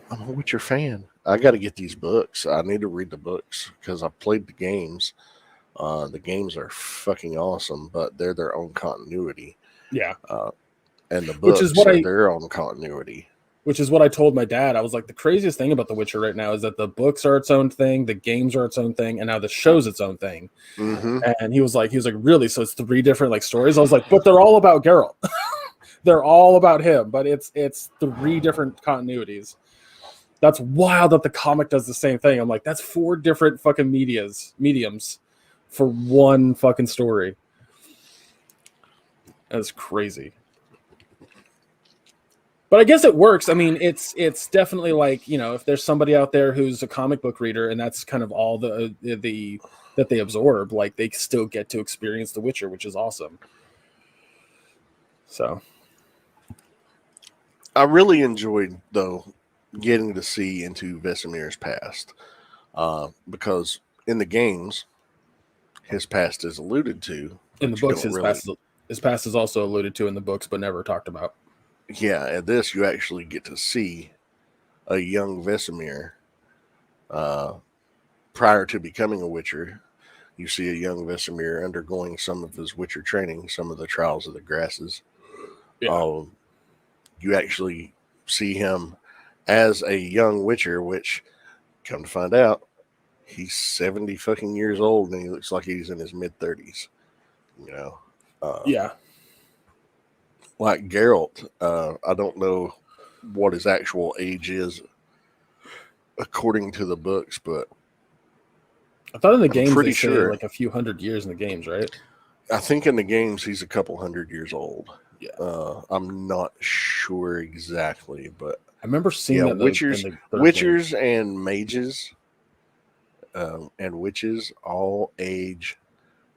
I'm a Witcher fan. I got to get these books. I need to read the books because I played the games. The games are fucking awesome, but they're their own continuity. Yeah. And the books are their own continuity. Which is what I told my dad. I was like, the craziest thing about The Witcher right now is that the books are its own thing, the games are its own thing, and now the show's its own thing. Mm-hmm. And he was like, really? So it's 3 different like stories? I was like, but they're all about Geralt. They're all about him, but it's 3 different continuities. That's wild that the comic does the same thing. I'm like, that's 4 different fucking mediums for one fucking story. That's crazy. But I guess it works. I mean, it's definitely like, if there's somebody out there who's a comic book reader and that's kind of all the that they absorb, like they still get to experience The Witcher, which is awesome. So I really enjoyed, though, getting to see into Vesemir's past, because in the games, his past is alluded to. In the books, his past is also alluded to in the books, but never talked about. Yeah, and this you actually get to see a young Vesemir prior to becoming a Witcher. You see a young Vesemir undergoing some of his Witcher training, some of the trials of the grasses. Yeah. You actually see him as a young Witcher, which, come to find out, he's 70 fucking years old and he looks like he's in his mid-30s. Yeah. Like Geralt, I don't know what his actual age is according to the books, but I thought in the games pretty they say sure like a few hundred years in the games, right? I think in the games he's a couple hundred years old. Yeah. I'm not sure exactly, but I remember seeing that Witchers and mages and witches all age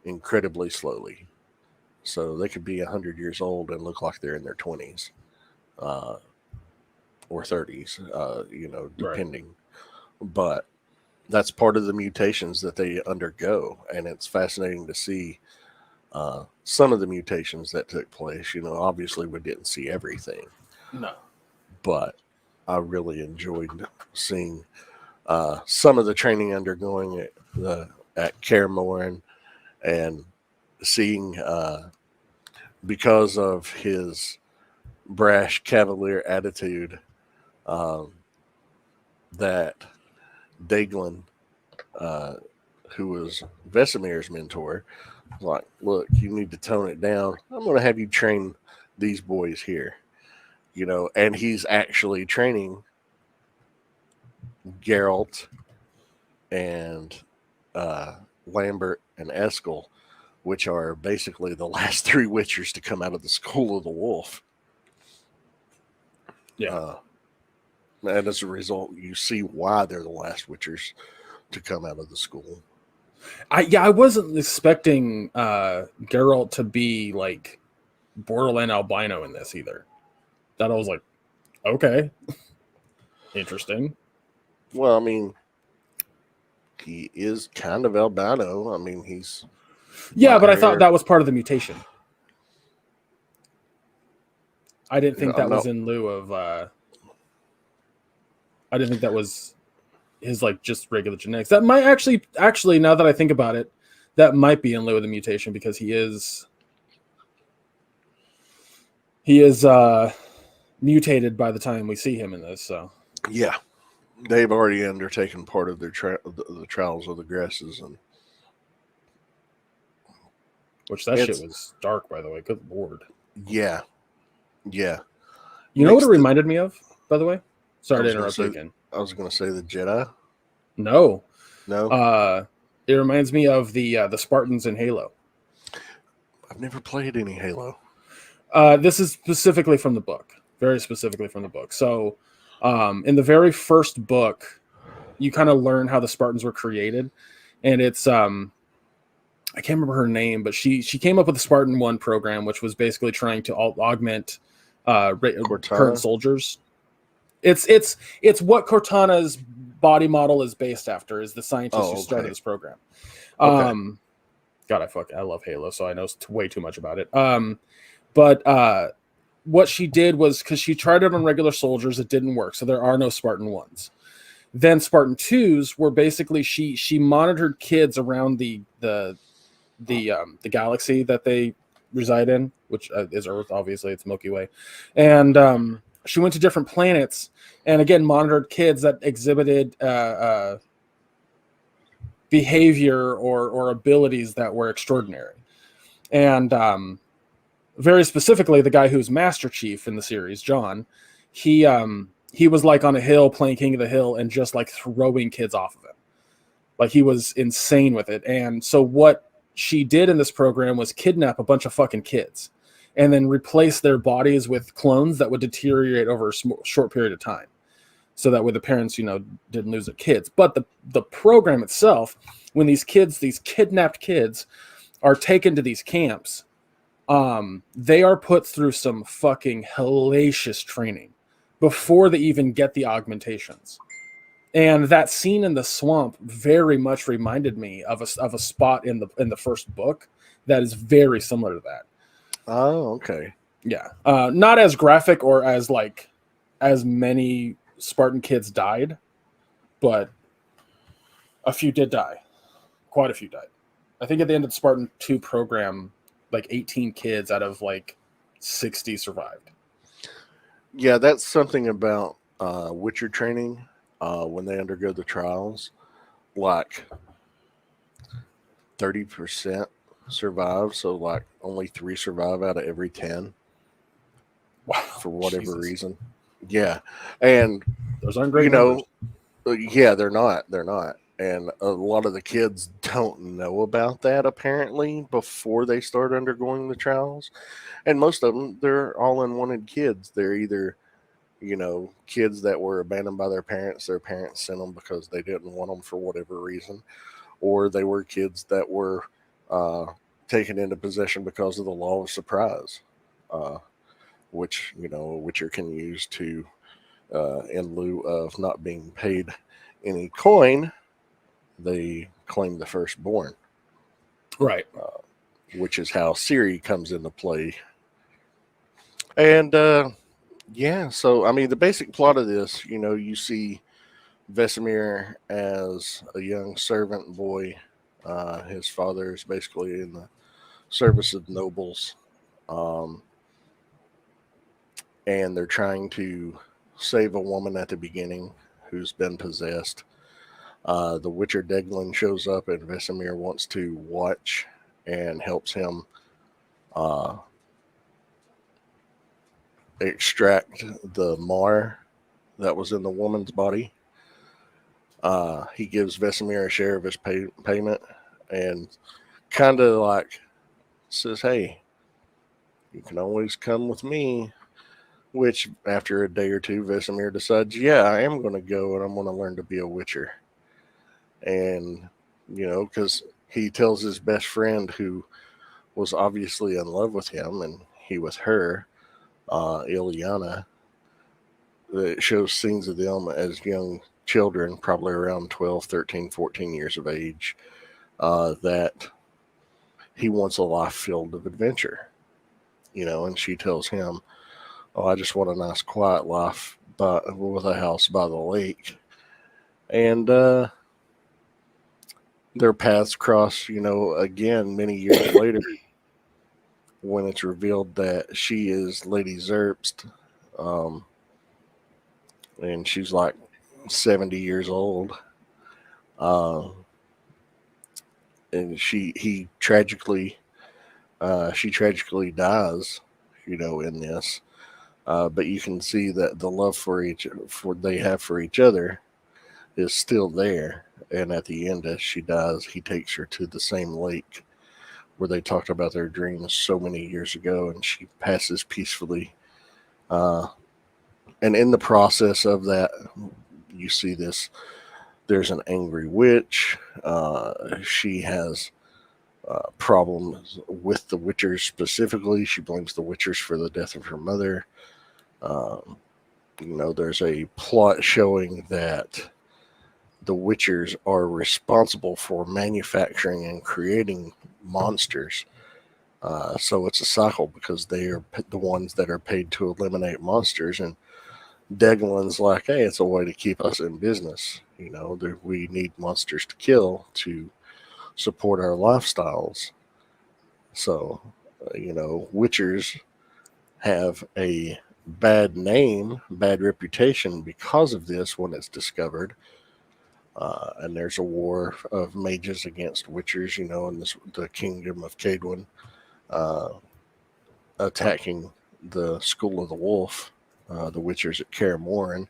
incredibly slowly. So they could be 100 years old and look like they're in their 20s or 30s, depending. Right. But that's part of the mutations that they undergo, and it's fascinating to see some of the mutations that took place. You know, obviously we didn't see everything, No. but I really enjoyed seeing some of the training undergoing at Caremoran, and seeing because of his brash cavalier attitude that Daglin, who was Vesemir's mentor, was like, look, you need to tone it down. I'm going to have you train these boys here. You know, and he's actually training Geralt and Lambert and Eskel, which are basically the last three Witchers to come out of the School of the Wolf. Yeah. And as a result, you see why they're the last Witchers to come out of the school. I wasn't expecting Geralt to be like borderline albino in this either. That I was like, okay, interesting. Well, I mean, he is kind of albino. I mean, he's but I thought that was part of the mutation. I didn't think that was in lieu of. I didn't think that was his like just regular genetics. That might actually now that I think about it, that might be in lieu of the mutation because he is mutated by the time we see him in this. So yeah, they've already undertaken part of their the trials of the Gresses, and which shit was dark, by the way. Good lord. Yeah. You know what it reminded me of, by the way? Sorry to interrupt you again. I was going to say the Jedi. No. No. It reminds me of the Spartans in Halo. I've never played any Halo. This is specifically from the book. Very specifically from the book. So, in the very first book, you kind of learn how the Spartans were created, and it's I can't remember her name, but she came up with the Spartan 1 program, which was basically trying to augment current soldiers. It's what Cortana's body model is based after, is the scientist who started this program. God, I love Halo, so I know way too much about it. But what she did was, because she tried it on regular soldiers, it didn't work, so there are no Spartan 1s. Then Spartan 2s were basically she monitored kids around the galaxy that they reside in, which is Earth. Obviously, it's Milky Way, and she went to different planets and again monitored kids that exhibited behavior or abilities that were extraordinary. And very specifically, the guy who's Master Chief in the series, John, he was like on a hill playing King of the Hill and just like throwing kids off of him. Like, he was insane with it. And so what she did in this program was kidnap a bunch of fucking kids and then replace their bodies with clones that would deteriorate over a short period of time. So that way the parents, didn't lose their kids. But the program itself, when these kidnapped kids are taken to these camps, they are put through some fucking hellacious training before they even get the augmentations. And that scene in the swamp very much reminded me of a spot in the first book that is very similar to that. Oh, okay. Yeah. Not as graphic or as many Spartan kids died, but a few did die. Quite a few died. I think at the end of the Spartan 2 program, 18 kids out of 60 survived. Yeah, that's something about Witcher training. When they undergo the trials, 30% survive, so only 3 survive out of every 10. Wow, for whatever reason. Yeah, and those aren't great numbers. Yeah, they're not. And a lot of the kids don't know about that apparently before they start undergoing the trials, and most of them, they're all unwanted kids. They're either kids that were abandoned by their parents sent them because they didn't want them for whatever reason, or they were kids that were taken into possession because of the law of surprise, which a Witcher can use to, in lieu of not being paid any coin, they claim the firstborn. Right. which is how Siri comes into play. And yeah, so I mean, the basic plot of this, you see Vesemir as a young servant boy. His father is basically in the service of nobles, um, and they're trying to save a woman at the beginning who's been possessed. The Witcher Deglin shows up, and Vesemir wants to watch and helps him uh, extract the mar that was in the woman's body. He gives Vesemir a share of his payment and kind of like says, "Hey, you can always come with me." Which, after a day or two, Vesemir decides, "Yeah, I am going to go and I'm going to learn to be a Witcher." And, because he tells his best friend, who was obviously in love with him and he with her, Ilyana, it shows scenes of them as young children, probably around 12, 13, 14 years of age, that he wants a life filled of adventure, and she tells him, "Oh, I just want a nice quiet life, but with a house by the lake." And their paths cross, again many years later, when it's revealed that she is Lady Zerbst, um, and she's like 70 years old. And she tragically dies, in this. But you can see that the love for they have for each other is still there. And at the end, as she dies, he takes her to the same lake where they talked about their dreams so many years ago, and she passes peacefully. And in the process of that, you see this. There's an angry witch. She has problems with the Witchers specifically. She blames the Witchers for the death of her mother. Um, there's a plot showing that the Witchers are responsible for manufacturing and creating monsters. So it's a cycle because they are the ones that are paid to eliminate monsters. And Deglin's like, "Hey, it's a way to keep us in business. We need monsters to kill to support our lifestyles." So, Witchers have a bad name, bad reputation because of this when it's discovered. And there's a war of mages against Witchers, in the kingdom of Cadwin, uh, attacking the School of the Wolf, the Witchers at Kaer Morhen.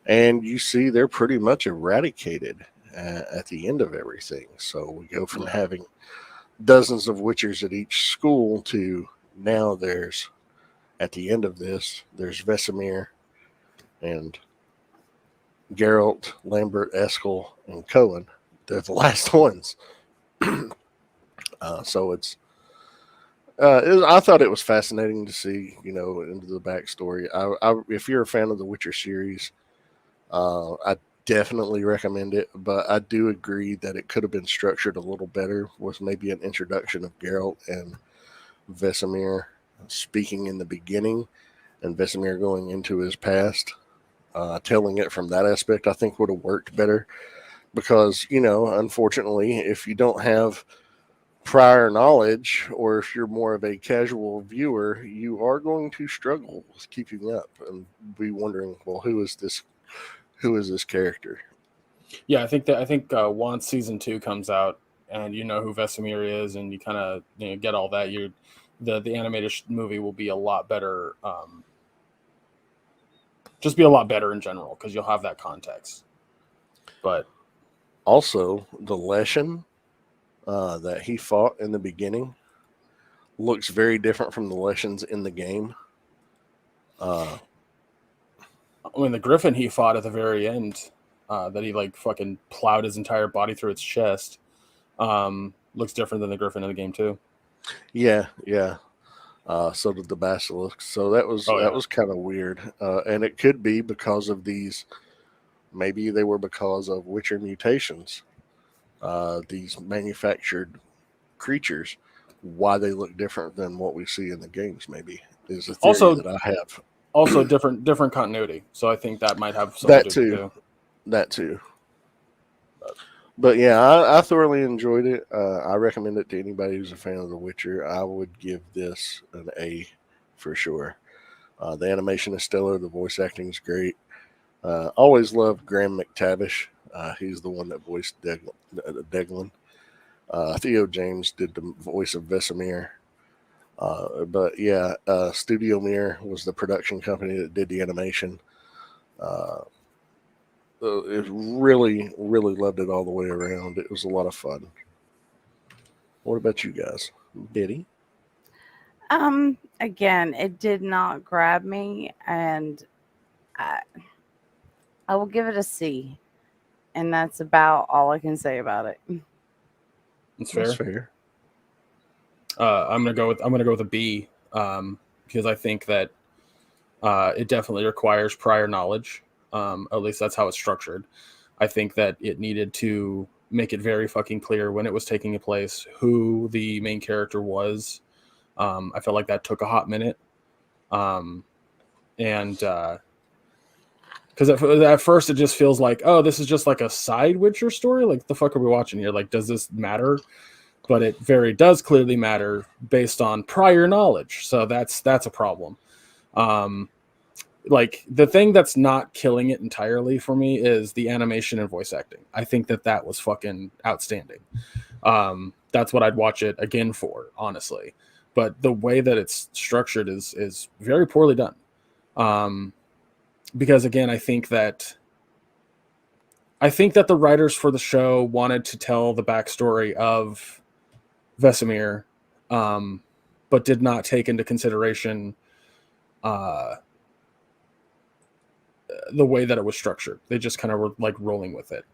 And you see they're pretty much eradicated at the end of everything. So we go from having dozens of Witchers at each school to now at the end of this, there's Vesemir and Geralt, Lambert, Eskel, and Cohen. They're the last ones. So I thought it was fascinating to see, into the backstory. If you're a fan of the Witcher series, I definitely recommend it. But I do agree that it could have been structured a little better with maybe an introduction of Geralt and Vesemir speaking in the beginning, and Vesemir going into his past, telling it from that aspect. I think would have worked better because, unfortunately, if you don't have prior knowledge, or if you're more of a casual viewer, you are going to struggle with keeping up and be wondering, well, who is this character? Yeah, I think once season 2 comes out and you know who Vesemir is and you kind of get all that, the animated movie will be a lot better. Just be a lot better in general because you'll have that context. But also, the Leshen that he fought in the beginning looks very different from the Leshens in the game. I mean, the Griffin he fought at the very end, that he like fucking plowed his entire body through its chest, looks different than the Griffin in the game too. Yeah. So did the Basilisk. So that was kind of weird, and it could be because of these. Maybe they were because of Witcher mutations. These manufactured creatures why they look different than what we see in the games. Maybe is a theory Also- that I have. Also, different continuity. So I think that might have something That to do too. too. That too. But yeah, I thoroughly enjoyed it. I recommend it to anybody who's a fan of The Witcher. I would give this an A for sure. The animation is stellar. The voice acting is great. Always loved Graham McTavish. He's the one that voiced Deglin. Theo James did the voice of Vesemir. But yeah, Studio Mir was the production company that did the animation. It really, really loved it all the way around. It was a lot of fun. What about you guys, Betty? Again, it did not grab me, and I, I will give it a C, and that's about all I can say about it. That's fair. That's fair. I'm gonna go with a B, because I think that it definitely requires prior knowledge. At least that's how it's structured. I think that it needed to make it very fucking clear when it was taking place, who the main character was. I felt like that took a hot minute. And because at first it just feels like, oh, this is just like a side Witcher story. Like, the fuck are we watching here? Like, does this matter? But it does clearly matter based on prior knowledge. So that's a problem. Like, the thing that's not killing it entirely for me is the animation and voice acting. I think that was fucking outstanding. That's what I'd watch it again for, honestly. But the way that it's structured is very poorly done. Because again, I think that the writers for the show wanted to tell the backstory of Vesemir, but did not take into consideration the way that it was structured. They just kind of were like rolling with it.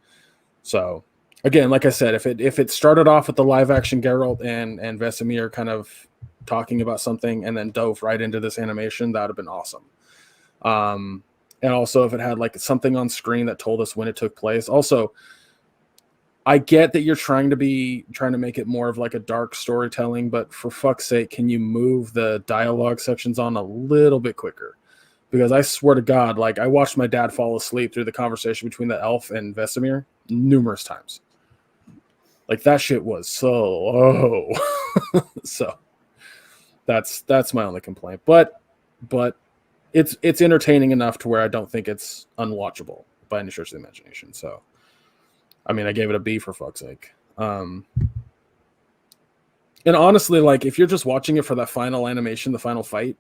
So again, like I said, if it started off with the live action Geralt and Vesemir kind of talking about something and then dove right into this animation, that would have been awesome. And also if it had like something on screen that told us when it took place. Also, I get that you're trying to make it more of like a dark storytelling, but for fuck's sake, can you move the dialogue sections on a little bit quicker? Because I swear to God, like, I watched my dad fall asleep through the conversation between the elf and Vesemir numerous times. Like, that shit was so so that's my only complaint. But it's entertaining enough to where I don't think it's unwatchable by any stretch of the imagination. So, I mean, I gave it a B for fuck's sake. And honestly, like, if you're just watching it for that final animation, the final fight,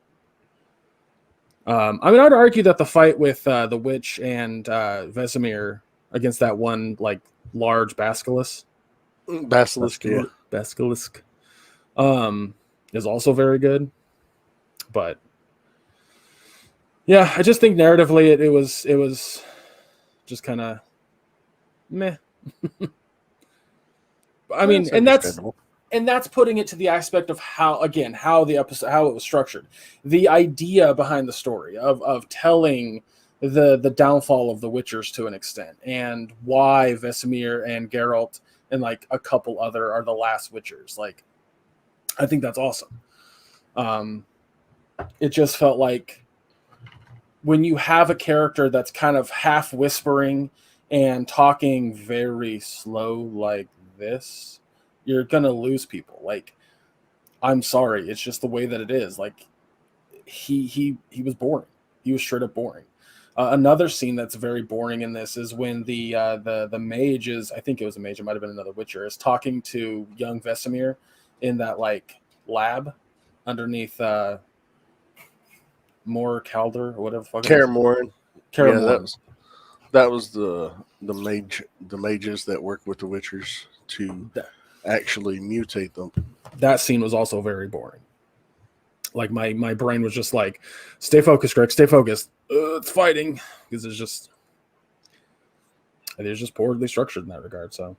I mean, I'd argue that the fight with the witch and Vesemir against that one, like, large basilisk, Yeah. is also very good. But yeah, I just think narratively it was just kind of meh. I mean, and that's putting it to the aspect of how it was structured, the idea behind the story of telling the downfall of the Witchers to an extent, and why Vesemir and Geralt and like a couple other are the last Witchers. Like, I think that's awesome. It just felt like when you have a character that's kind of half whispering and talking very slow like this, you're gonna lose people. Like, I'm sorry, it's just the way that it is. Like, he was boring. He was straight up boring. Another scene that's very boring in this is when the mage is, I think it was a mage, it might have been another Witcher, is talking to young Vesemir in that like lab underneath Mor Calder or whatever the fuck. Kaer Morhen. Yeah, that was the mages that work with the Witchers to actually mutate them. That scene was also very boring. Like, my brain was just like, stay focused, Greg, stay focused. It's fighting, because it's just poorly structured in that regard. So,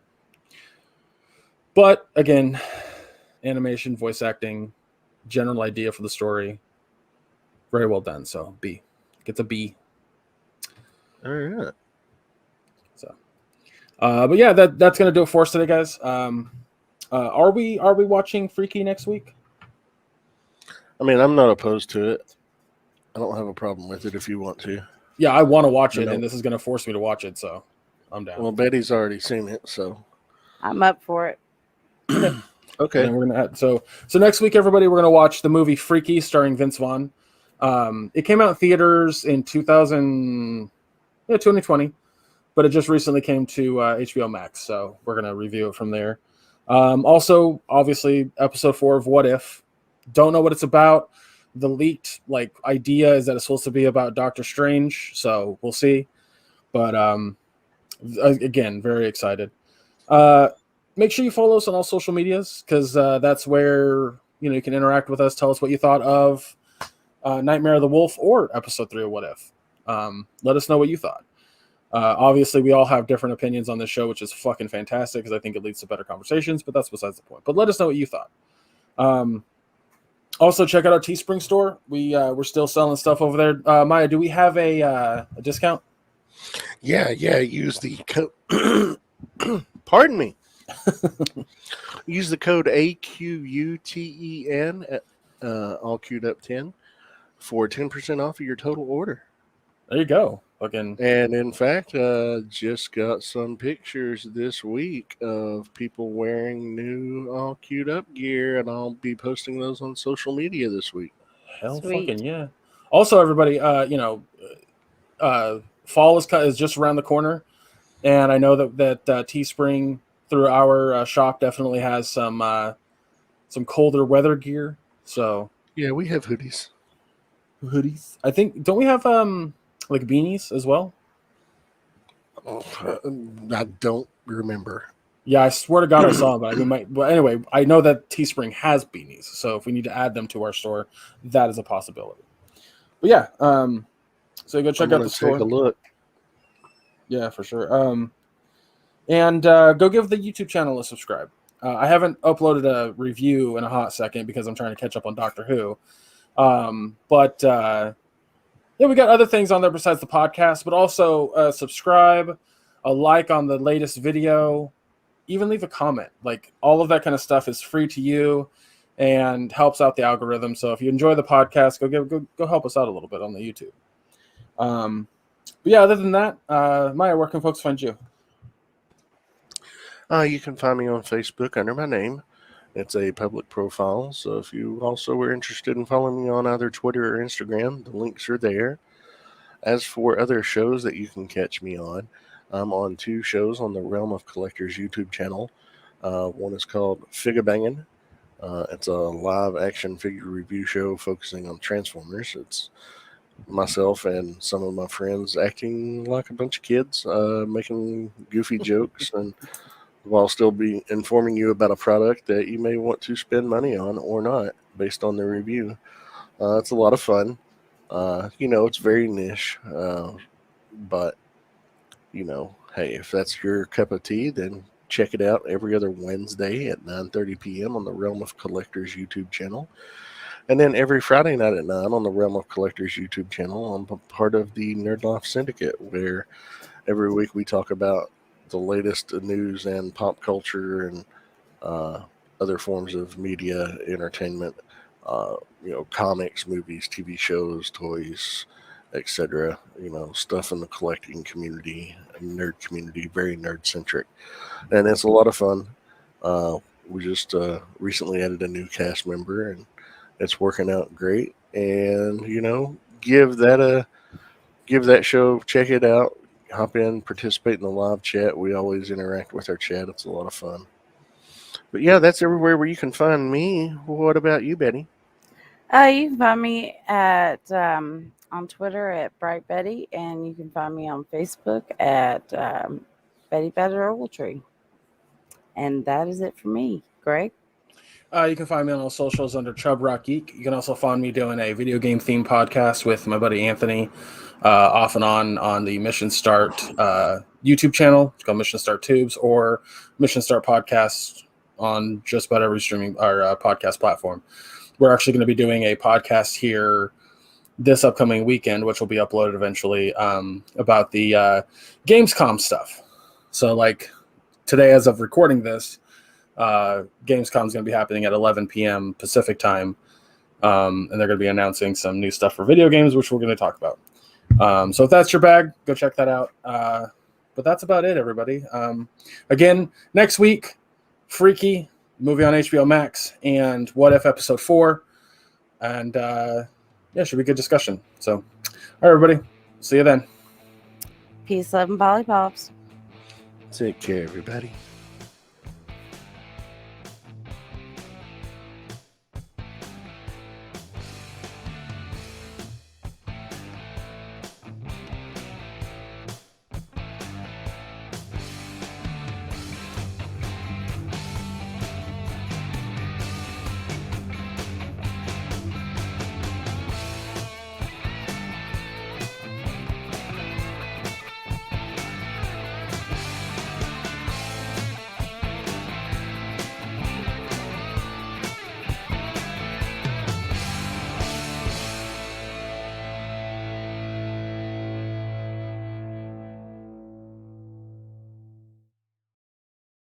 but again, animation, voice acting, general idea for the story, very well done. So B gets a B. All right. So, but yeah, that's gonna do it for us today, guys. Are we watching Freaky next week? I mean, I'm not opposed to it. I don't have a problem with it if you want to. Yeah, I want to watch it, No. and this is going to force me to watch it, so I'm down. Well, Betty's already seen it, so I'm up for it. okay. And then we're gonna so next week, everybody, we're gonna watch the movie Freaky, starring Vince Vaughn. It came out in theaters in 2020, but it just recently came to HBO Max, so we're gonna review it from there. Also, obviously, episode 4 of What If. Don't know what it's about. The leaked idea is that it's supposed to be about Doctor Strange, so we'll see. But again, very excited. Make sure you follow us on all social medias, because that's where you can interact with us. Tell us what you thought of Nightmare of the Wolf or episode 3 of What If. Let us know what you thought. Obviously, we all have different opinions on this show, which is fucking fantastic, because I think it leads to better conversations, but that's besides the point. But let us know what you thought. Also, check out our Teespring store. We're still selling stuff over there. Maya, do we have a discount? Yeah. Use the code. Pardon me. Use the code AQUTEN at all queued up 10 for 10% off of your total order. There you go. Fucking. And in fact, just got some pictures this week of people wearing new all queued up gear, and I'll be posting those on social media this week. Hell, Sweet. fucking yeah. Also, everybody, fall is just around the corner, and I know that Teespring through our shop definitely has some colder weather gear. So Yeah, we have hoodies. I think, don't we have beanies as well? I don't remember. Yeah, I swear to God I saw them, but we might. But anyway, I know that Teespring has beanies, so if we need to add them to our store, that is a possibility. But yeah, so go check out the store. Take a look. Yeah, for sure. And go give the YouTube channel a subscribe. I haven't uploaded a review in a hot second because I'm trying to catch up on Doctor Who. But we got other things on there besides the podcast, but also subscribe, a like on the latest video, even leave a comment. All of that kind of stuff is free to you and helps out the algorithm. So if you enjoy the podcast, go help us out a little bit on the YouTube. But yeah, other than that, Maya, where can folks find you? You can find me on Facebook under my name. It's a public profile, so if you also were interested in following me on either Twitter or Instagram, the links are there. As for other shows that you can catch me on, I'm on 2 shows on the Realm of Collectors YouTube channel. One is called Figure Bangin'. It's a live action figure review show focusing on Transformers. It's myself and some of my friends acting like a bunch of kids, making goofy jokes, and while still be informing you about a product that you may want to spend money on or not based on the review. It's a lot of fun. It's very niche, but hey, if that's your cup of tea, then check it out every other Wednesday at 9:30 p.m. on the Realm of Collectors YouTube channel. And then every Friday night at 9 on the Realm of Collectors YouTube channel, I'm part of the Nerd Life Syndicate, where every week we talk about the latest news and pop culture and other forms of media, entertainment, comics, movies, TV shows, toys, etc. Stuff in the collecting community, nerd community, very nerd centric, and it's a lot of fun. We just recently added a new cast member, and it's working out great. And give that show, check it out. Hop in, participate in the live chat. We always interact with our chat. It's a lot of fun. But yeah, that's everywhere where you can find me. What about you, Betty? You can find me at on Twitter at Bright Betty, and you can find me on Facebook at Betty Better Ogletree. And that is it for me, Greg. You can find me on all socials under Chub Rock Geek. You can also find me doing a video game themed podcast with my buddy Anthony, off and on the Mission Start YouTube channel. It's called Mission Start Tubes, or Mission Start Podcast on just about every streaming or podcast platform. We're actually going to be doing a podcast here this upcoming weekend, which will be uploaded eventually, about the Gamescom stuff. So today, as of recording this, Gamescom is going to be happening at 11 p.m. Pacific time, and they're going to be announcing some new stuff for video games, which we're going to talk about. So if that's your bag, go check that out. But that's about it, everybody. Again, next week, Freaky, movie on HBO Max, and What If Episode 4. And should be a good discussion. So, all right, everybody. See you then. Peace, love, and lollipops. Take care, everybody.